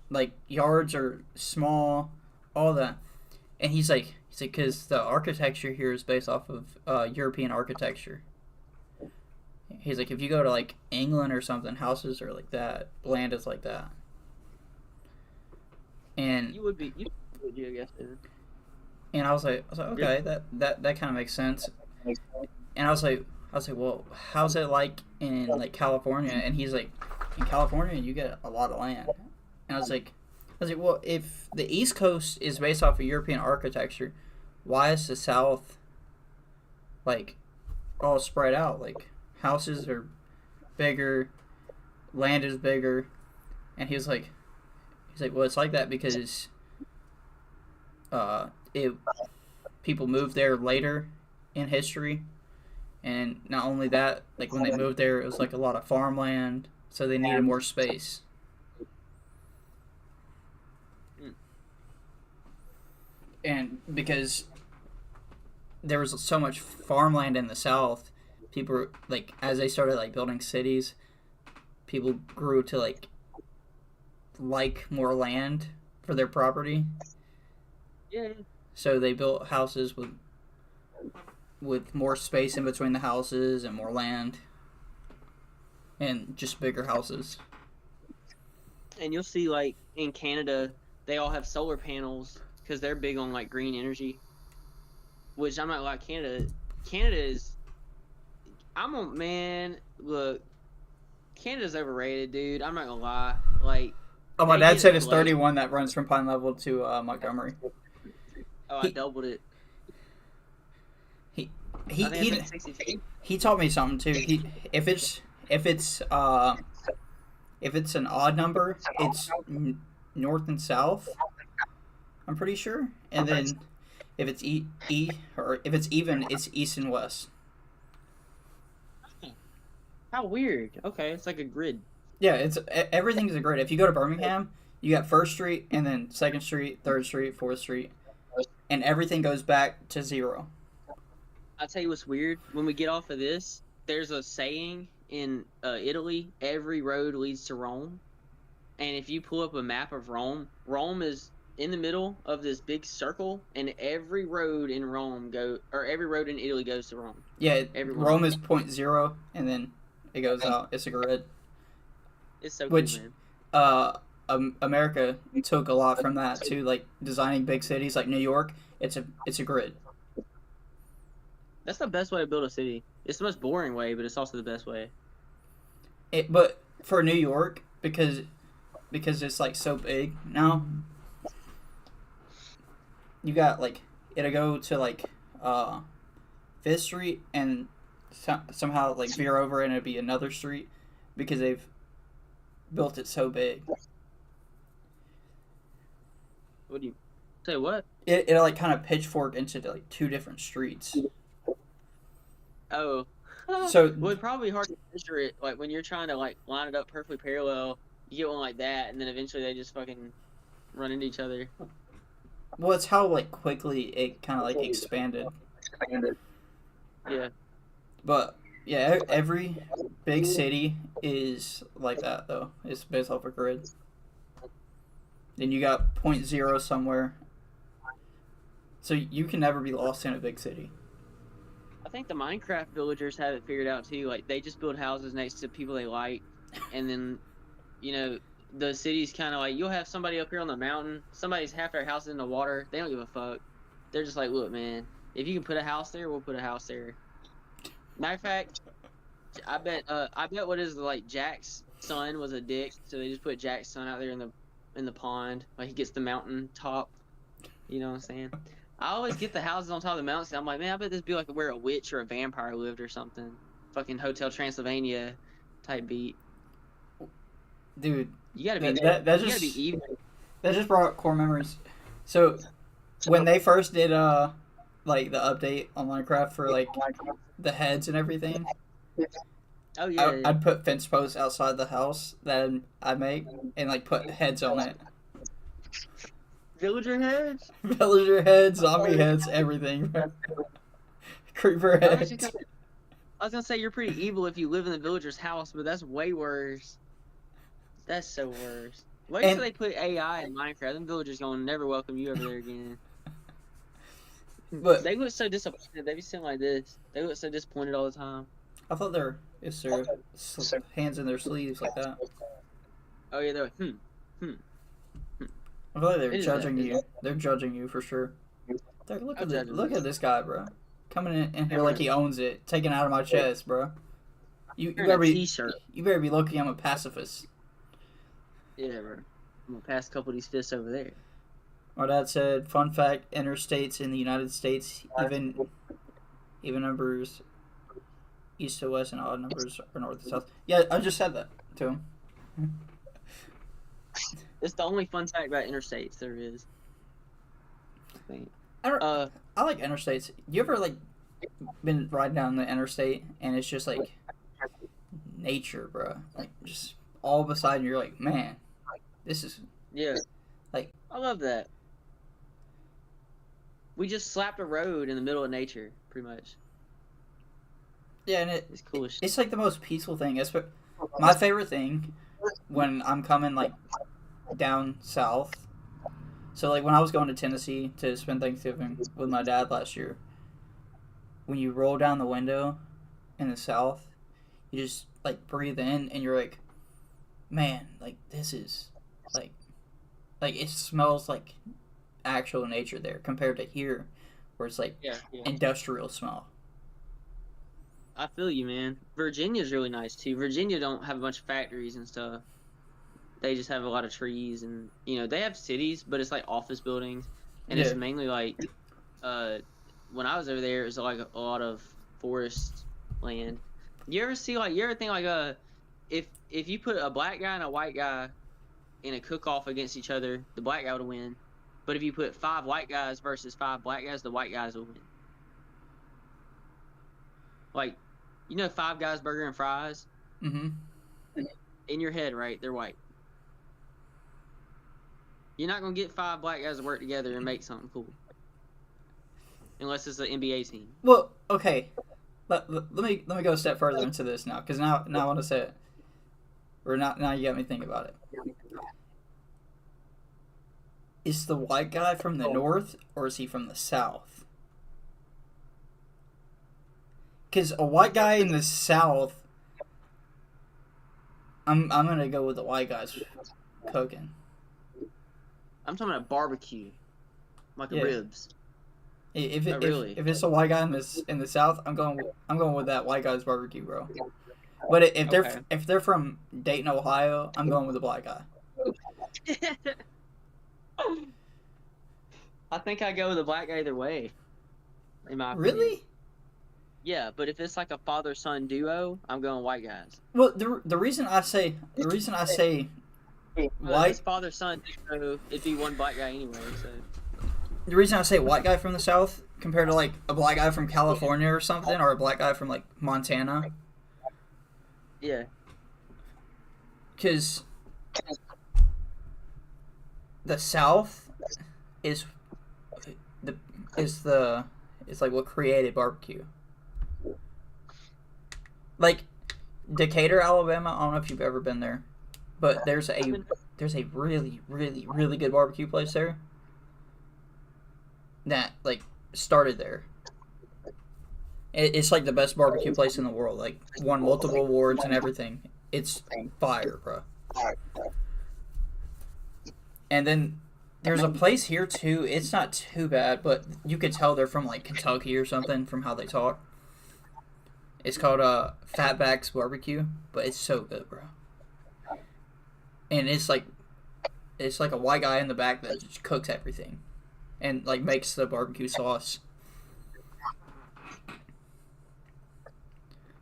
Like, yards are small, all that. And he's like, because the architecture here is based off of European architecture. He's like, if you go to like England or something, houses are like that, land is like that. And You would GeoGuessr. and I was like, okay, that kind of makes sense. And I was like, well, how's it like in like California? And he's like, in California you get a lot of land. And I was like, well, if the East Coast is based off of European architecture, why is the South like all spread out? Like, houses are bigger, land is bigger. And he's like, well, it's like that because people moved there later in history, and not only that, like when they moved there, it was like a lot of farmland, so they needed more space. And because there was so much farmland in the South, people, like, as they started like building cities, people grew to like more land for their property. Yeah. So they built houses with more space in between the houses and more land, and just bigger houses. And you'll see, like, in Canada, they all have solar panels because they're big on, like, green energy. Which, I'm not like Canada. Canada is... look, Canada's overrated, dude. I'm not gonna lie. Like... Oh, my they dad get said it's like- 31 that runs from Pine Level to Montgomery. Oh, I He- doubled it. He I think he it's like 62. he taught me something too. If it's an odd number, it's north and south. I'm pretty sure. And then if it's or if it's even, it's east and west. How weird. Okay, it's like a grid. Yeah, everything's a grid. If you go to Birmingham, you got First Street and then Second Street, Third Street, Fourth Street, and everything goes back to 0. I'll tell you what's weird. When we get off of this, there's a saying in Italy: every road leads to Rome. And if you pull up a map of Rome, Rome is in the middle of this big circle, and every road in every road in Italy goes to Rome. Yeah, Rome is 0.0, and then it goes out. It's a grid. It's so Which, cool, man. America took a lot from that too, like designing big cities like New York. It's a grid. That's the best way to build a city. It's the most boring way, but it's also the best way. But for New York, because it's like so big now, you got like it'll go to like Fifth Street and somehow like veer over and it'll be another street because they've built it so big. What do you say? What? It'll like kind of pitchfork into like 2 different streets. Oh. So well, it's probably hard to measure it. Like when you're trying to like line it up perfectly parallel, you get one like that, and then eventually they just fucking run into each other. well, it's how like quickly it kind of like expanded. Yeah. But yeah, every big city is like that though. It's based off a grid. Then you got 0.0 somewhere. So you can never be lost in a big city. I think the Minecraft villagers have it figured out too. Like they just build houses next to people they like, and then, you know, the city's kind of like you'll have somebody up here on the mountain. Somebody's half their house is in the water. They don't give a fuck. They're just like, look, man, if you can put a house there, we'll put a house there. Matter of fact, I bet what is like Jack's son was a dick, so they just put Jack's son out there in the pond. Like he gets the mountain top. You know what I'm saying? I always get the houses on top of the mountains. I'm like, man, I bet this be like where a witch or a vampire lived or something. Fucking Hotel Transylvania type beat. Dude, you gotta be gotta be evil. That just brought up core memories. So when they first did like the update on Minecraft for like the heads and everything. Oh yeah, I'd put fence posts outside the house that I make and like put heads on it. Villager heads? Villager heads, zombie heads, everything. Creeper heads. I was gonna say you're pretty evil if you live in the villager's house, but that's way worse. That's so worse. Wait till they put AI in Minecraft. Them villagers gonna never welcome you over there again. But they look so disappointed. They be sitting like this. They look so disappointed all the time. I thought their hands in their sleeves like that. Oh yeah, they're like, I feel like they're judging you. They're judging you for sure. Look at this guy, bro. Coming in here like he owns it, taking it out of my chest, bro. You better be lucky I'm a pacifist. Yeah, bro. I'm gonna pass a couple of these fists over there. My dad said, fun fact, interstates in the United States, even numbers east to west and odd numbers are north to south. Yeah, I just said that to him. It's the only fun fact about interstates there is. I like interstates. You ever like been riding down the interstate and it's just like nature, bro? Like just all of a sudden you're like, man, this is like I love that. We just slapped a road in the middle of nature, pretty much. Yeah, and it's cool as shit. It's like the most peaceful thing. My favorite thing when I'm coming like down south. So like when I was going to Tennessee to spend Thanksgiving with my dad last year, when you roll down the window in the south, you just like breathe in and you're like, man, like this is like it smells like actual nature there compared to here where it's like industrial smell. I feel you, man. Virginia's really nice too. Virginia don't have a bunch of factories and stuff. They just have a lot of trees and, you know, they have cities, but it's like office buildings. And it's mainly like, when I was over there, it was like a lot of forest land. You ever think like, if you put a black guy and a white guy in a cook-off against each other, the black guy would win. But if you put 5 white guys versus 5 black guys, the white guys will win. Like, you know, 5 Guys Burger and Fries? Mm-hmm. In your head, right? They're white. You're not going to get 5 black guys to work together and make something cool. Unless it's an NBA team. Well, okay. Let me go a step further into this now, because now I want to say it. Or now you got me thinking about it. Is the white guy from the north, or is he from the south? Because a white guy in the south, I'm gonna go with the white guys cooking. I'm talking about barbecue, like ribs. If Really? if it's a white guy in the south, I'm going with that white guy's barbecue, bro. But if they're from Dayton, Ohio, I'm going with the black guy. I think I go with the black guy either way. In my Really? opinion. Yeah, but if it's like a father-son duo, I'm going white guys. Well, the reason I say white father-son duo, it'd be one black guy anyway. So the reason I say white guy from the south compared to like a black guy from California or something, or a black guy from like Montana. Yeah. Because the South is like what created barbecue. Like Decatur, Alabama. I don't know if you've ever been there, but there's a really, really, really good barbecue place there that like started there. It's like the best barbecue place in the world. Like won multiple awards and everything. It's fire, bro. And then there's a place here too. It's not too bad, but you could tell they're from like Kentucky or something from how they talk. It's called Fatback's Barbecue, but it's so good, bro. And it's like a white guy in the back that just cooks everything, and like makes the barbecue sauce.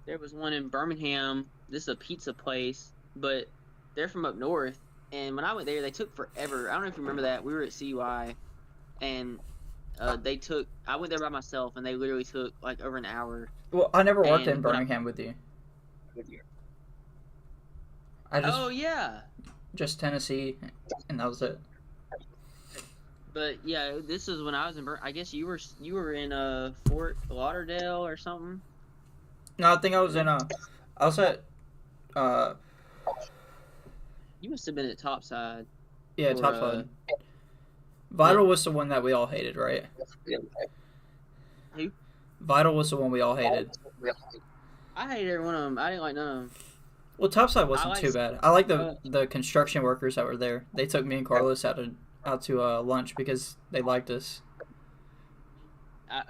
There was one in Birmingham. This is a pizza place, but they're from up north. And when I went there, they took forever. I don't know if you remember that. We were at CUI, and I went there by myself, and they literally took like over an hour. Well, I never worked in Birmingham with you. Oh yeah. Just Tennessee, and that was it. But yeah, this is when I was in. I guess you were in Fort Lauderdale or something. No, I think I was in I was at You must have been at Topside. Yeah, Topside. Vital was the one that we all hated, right? Who? Vital was the one we all hated. I hated every one of them. I didn't like none of them. Well, Topside wasn't too bad. I like the construction workers that were there. They took me and Carlos out to lunch because they liked us.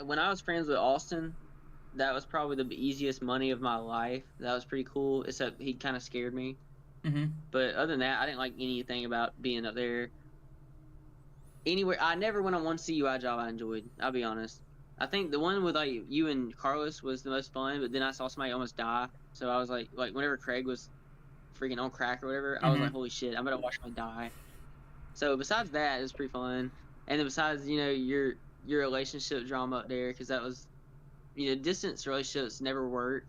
When I was friends with Austin, that was probably the easiest money of my life. That was pretty cool, except he kind of scared me. Mm-hmm. But other than that, I didn't like anything about being up there. Anywhere, I never went on one CUI job I enjoyed. I'll be honest. I think the one with like you and Carlos was the most fun, but then I saw somebody almost die. So I was like whenever Craig was freaking on crack or whatever, I was like, holy shit, I'm gonna watch him die. So besides that, it was pretty fun. And then besides, your relationship drama up there, because that was, distance relationships never work.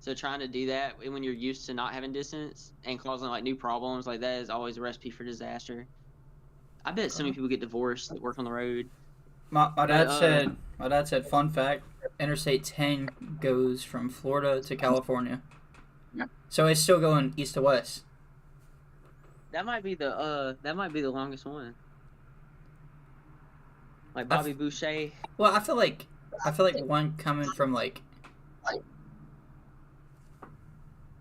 So trying to do that when you're used to not having distance and causing like new problems, like that is always a recipe for disaster. I bet so many people get divorced that work on the road. My dad said, fun fact, Interstate 10 goes from Florida to California. So it's still going east to west. That might be the longest one. Like Bobby Boucher. Well, I feel like one coming from like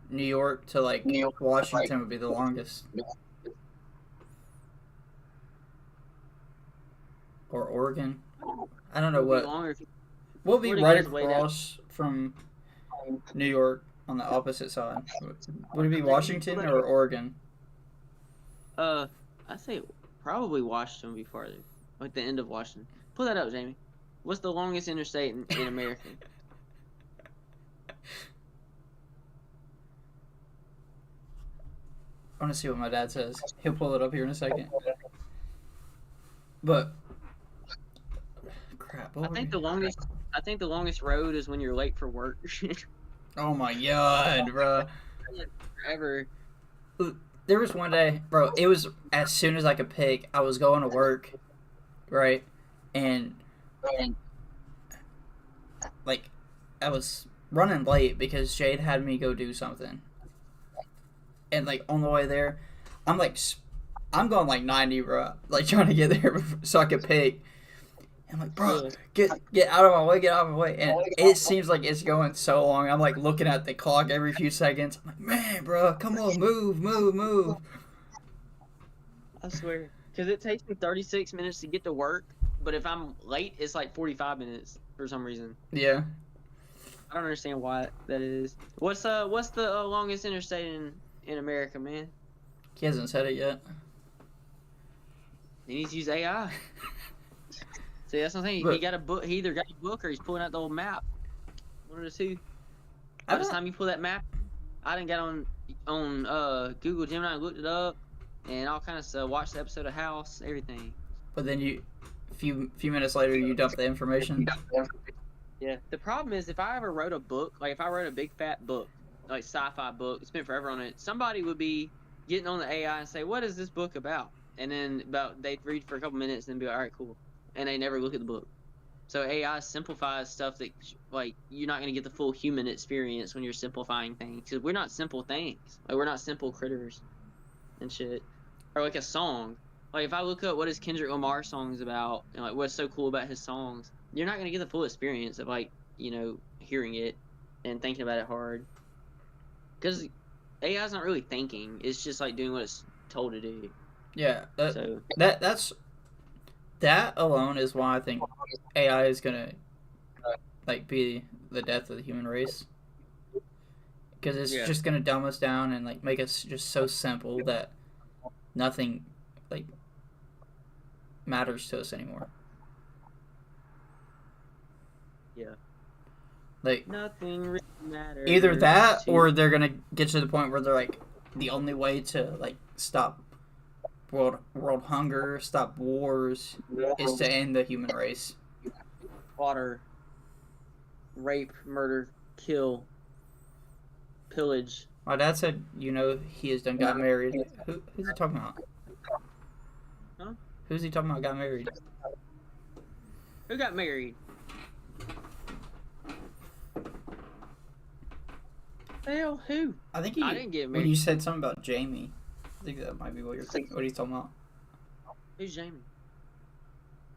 New York to like Washington would be the longest. Or Oregon. I don't know what would be right across from New York on the opposite side. Would it be Washington or Oregon? I'd say probably Washington would be farther. Like the end of Washington. Pull that up, Jamie. What's the longest interstate in America? I want to see what my dad says. He'll pull it up here in a second. But I think the longest road is when you're late for work. Oh my god, bro. Forever. There was one day, bro. It was as soon as I could pick. I was going to work, right, and like I was running late because Jade had me go do something, and like on the way there, I'm like, I'm going like 90, bro, like trying to get there so I could pick. I'm like, bro, get out of my way, get out of my way. And it seems like it's going so long. I'm like looking at the clock every few seconds. I'm like, man, bro, come on, move. I swear. Because it takes me 36 minutes to get to work, but if I'm late, it's like 45 minutes for some reason. Yeah. I don't understand why that is. What's the longest interstate in America, man? He hasn't said it yet. He needs to use AI. See, that's what I'm saying. But, he got a book. He either got a book or he's pulling out the old map. One of the two. By the time you pull that map, I done got on Google Gemini, looked it up, and all kind of stuff. Watched the episode of House, everything. But then few minutes later, you dump the information. Yeah. The problem is, if I ever wrote a book, like if I wrote a big fat book, like sci-fi book, spent forever on it, somebody would be getting on the AI and say, "What is this book about?" And then they'd read for a couple minutes and then be like, "All right, cool." And they never look at the book. So AI simplifies stuff that, like, you're not going to get the full human experience when you're simplifying things. Because we're not simple things. Like, we're not simple critters and shit. Or, like, a song. Like, if I look up what is Kendrick Lamar's songs about, and, like, what's so cool about his songs, you're not going to get the full experience of, like, you know, hearing it and thinking about it hard. Because AI's not really thinking. It's just, like, doing what it's told to do. Yeah. That alone is why I think AI is gonna like be the death of the human race, because it's just gonna dumb us down and like make us just so simple that nothing like matters to us anymore. Yeah. Like nothing really matters. Either that, or they're gonna get to the point where they're like the only way to like stop world hunger, stop wars, is to end the human race. Water, rape, murder, kill, pillage. My dad said, he has done got married. Who's he talking about? Huh? Who's he talking about got married? Who got married? Hell, who? I think I didn't get married. When you said something about Jamie, I think that might be what he's talking about. Who's Jamie?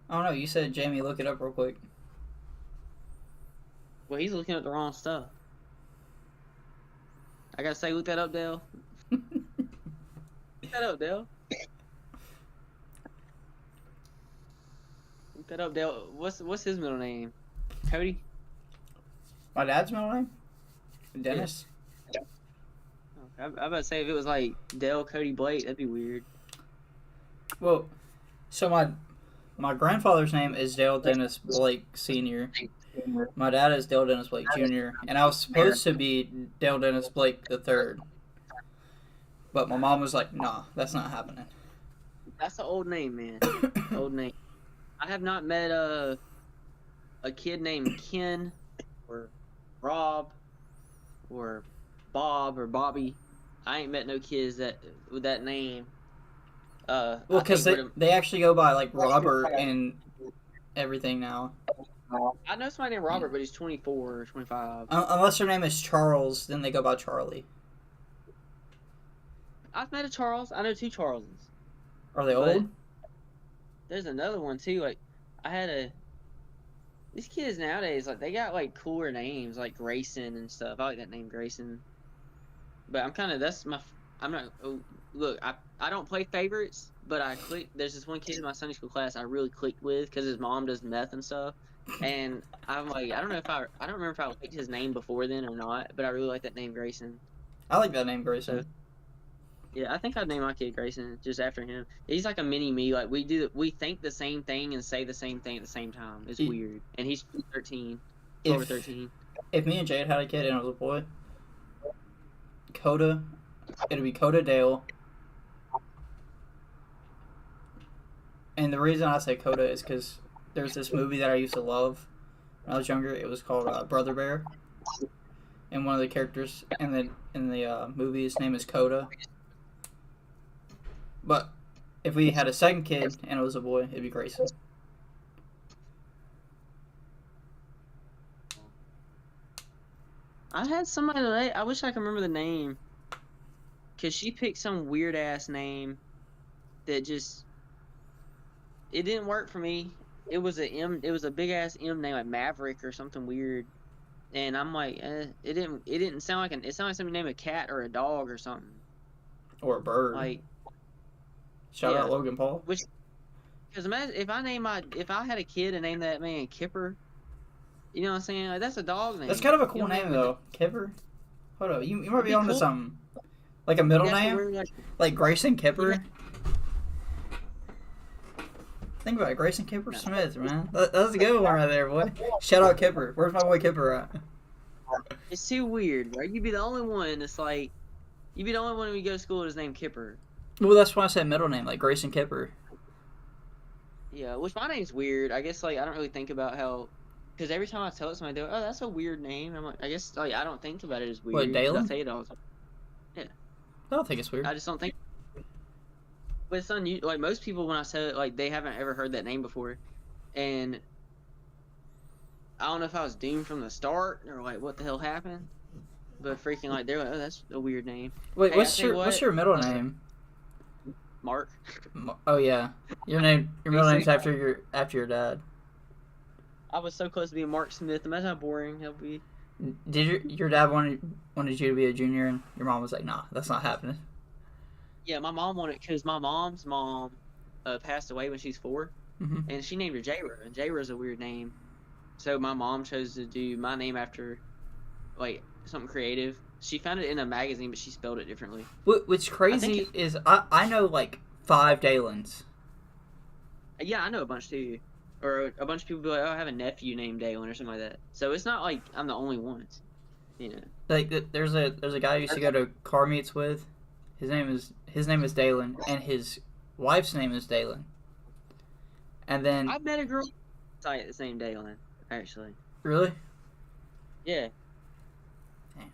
I don't know. You said Jamie. Look it up real quick. Well, he's looking at the wrong stuff. I gotta say, look that up, Dale. Look that up, Dale. Look that up, Dale. What's his middle name? Cody? My dad's middle name? Dennis? Yeah. I was about to say, if it was like Dale Cody Blake, that'd be weird. Well, so my grandfather's name is Dale Dennis Blake Sr. My dad is Dale Dennis Blake Jr. And I was supposed to be Dale Dennis Blake III. But my mom was like, nah, that's not happening. That's an old name, man. Old name. I have not met a kid named Ken or Rob or Bob or Bobby. I ain't met no kids with that name. Well, because they actually go by like Robert and everything now. I know somebody named Robert, but he's 24 or 25. Unless their name is Charles, then they go by Charlie. I've met a Charles. I know two Charleses. Are they old? There's another one too. Like, I had these kids nowadays, like, they got like cooler names, like Grayson and stuff. I like that name, Grayson. But I'm not. Look, I don't play favorites, but I click. There's this one kid in my Sunday school class I really clicked with because his mom does meth and stuff. And I'm like, I don't remember if I liked his name before then or not, but I really like that name, Grayson. I like that name, Grayson. So, yeah, I think I'd name my kid Grayson just after him. He's like a mini me. Like, we think the same thing and say the same thing at the same time. It's weird. And he's 13, 12 or 13. If me and Jade had a kid and it was a boy, it'd be Coda Dale. And the reason I say Coda is because there's this movie that I used to love when I was younger. It was called Brother Bear, and one of the characters in the movie, his name is Coda. But if we had a second kid and it was a boy, it'd be Grayson. I had somebody today. I wish I could remember the name. Cause she picked some weird ass name that just it didn't work for me. It was a big ass M name like Maverick or something weird. And I'm like, it didn't sound like it sounded like somebody named a cat or a dog or something. Or a bird. Like Shout yeah. out Logan Paul. Which because imagine if I had a kid and named that man Kipper, you know what I'm saying? Like that's a dog name. That's kind of a cool You know name what I mean? though. Kipper. Hold on, you might It'd be be onto cool. something. Like a middle Yeah, name? we're Like Grayson Kipper? Yeah. Think about it, Grayson Kipper Smith, man. That's a good one right there, boy. Shout out Kipper. Where's my boy Kipper at? It's too weird, right? You'd be the only one that's like, you'd be the only one when you go to school that's named Kipper. Well, that's why I said middle name, like Grayson Kipper. Yeah, which my name's weird. I guess like I don't really think about how, because every time I tell somebody, they're like, oh, that's a weird name. I'm like, I guess like I don't think about it as weird. What, 'cause Dalen? I say it all the time. I don't think it's weird. I just don't think. But it's unusual. Like most people, when I say it, like they haven't ever heard that name before, and I don't know if I was doomed from the start or like what the hell happened, but freaking like they're like, oh, that's a weird name. Wait, Hey, what's I tell you what's what. your middle name? Mark. Oh yeah, your middle name's after your dad. I was so close to being Mark Smith. Imagine how boring that would be. Did your dad wanted you to be a junior, and your mom was like, nah, that's not happening. Yeah, my mom wanted because my mom's mom passed away when she's 4, Mhm. and she named her Jayra, and Jayra's a weird name. So my mom chose to do my name after, like, something creative. She found it in a magazine, but she spelled it differently. What's crazy is I know like 5 Dalens. Yeah, I know a bunch too. Or a bunch of people be like, oh, I have a nephew named Dalen or something like that. So it's not like I'm the only one. You know. Like there's a guy I used to go to car meets with. His name is Dalen, and his wife's name is Dalen. And then I met a girl site the same Dalen, actually. really, Yeah. Damn.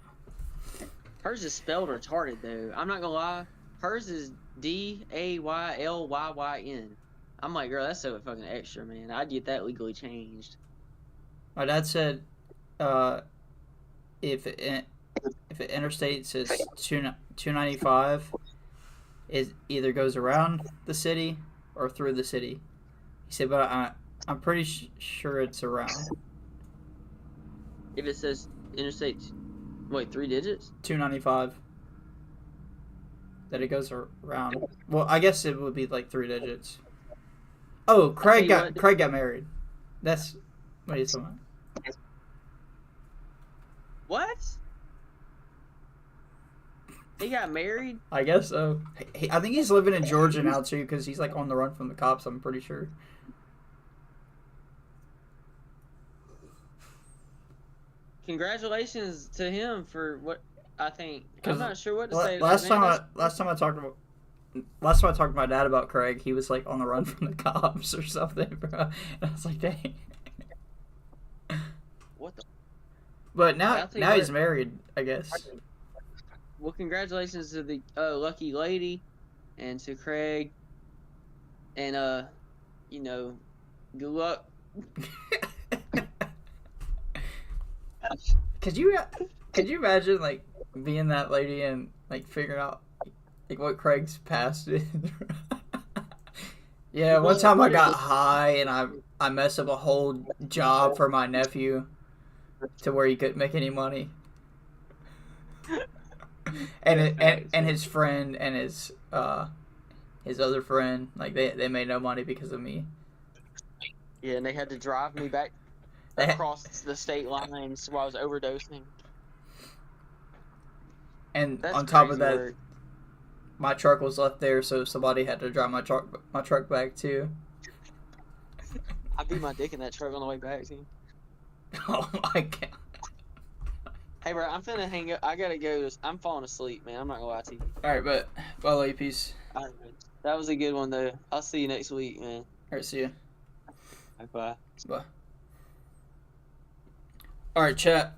Hers is spelled retarded though. I'm not gonna lie. Hers is Daylyyn. I'm like, girl, that's so fucking extra, man. I'd get that legally changed. my dad said, if it interstate says 295, it either goes around the city or through the city. He said, but I'm pretty sure it's around. If it says interstate, wait, 3 digits? 295. That it goes around. Well, I guess it would be like 3 digits. Oh, Craig got married. That's what are you talking about? What? He got married? I guess so. I think he's living in Georgia now too, because he's like on the run from the cops. I'm pretty sure. Congratulations to him for what I think. I'm not sure what to say. Last Man, time I talked to my dad about Craig, he was like on the run from the cops or something, bro. And I was like, dang. what the? But now I'll tell you now what. he's married, I guess. Well, congratulations to the lucky lady, and to Craig, and you know, good luck. Could you imagine like being that lady and like figuring out like what Craig's past is? Yeah, one time I got high and I messed up a whole job for my nephew to where he couldn't make any money. And his friend and his other friend, like they made no money because of me. Yeah, and they had to drive me back across the state lines while I was overdosing. And That's on top of crazy that, work. my truck was left there, so somebody had to drive my truck back too. I beat my dick in that truck on the way back, see? Oh my god. Hey, bro, I'm finna hang up. I gotta go. I'm falling asleep, man. I'm not gonna lie to you. Alright, but follow you, peace. All right, man. That was a good one, though. I'll see you next week, man. Alright, see ya. Bye. Bye. All right, chat.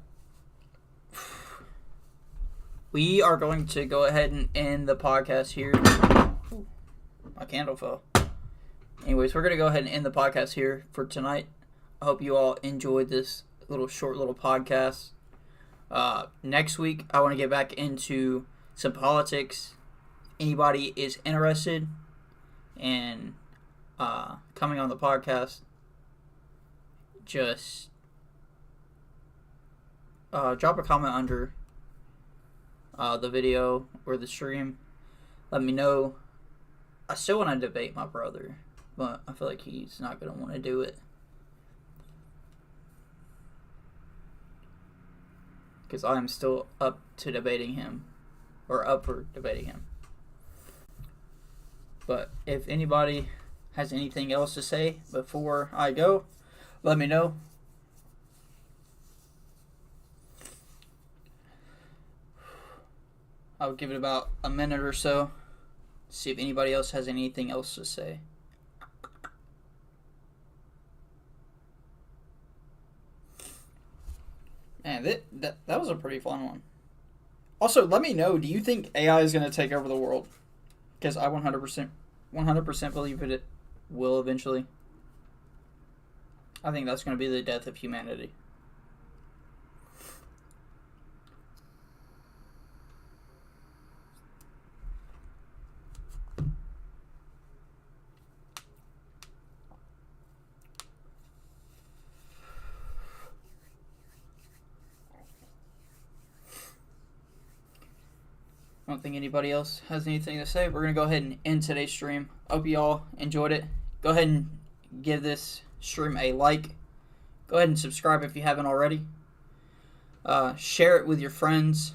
We are going to go ahead and end the podcast here. Ooh, my candle fell. Anyways, we're going to go ahead and end the podcast here for tonight. I hope you all enjoyed this short little podcast. Next week, I want to get back into some politics. Anybody is interested in coming on the podcast, just drop a comment under the video or the stream. Let me know. I still want to debate my brother, but I feel like he's not going to want to do it. Because I am still up to debating him. Or up for debating him. But if anybody has anything else to say before I go, let me know. I'll give it about a minute or so. See if anybody else has anything else to say. Man, that was a pretty fun one. Also, let me know, do you think AI is going to take over the world? Because I 100% believe it will eventually. I think that's going to be the death of humanity. I don't think anybody else has anything to say. We're going to go ahead and end today's stream. Hope you all enjoyed it. Go ahead and give this stream a like. Go ahead and subscribe if you haven't already. Share it with your friends.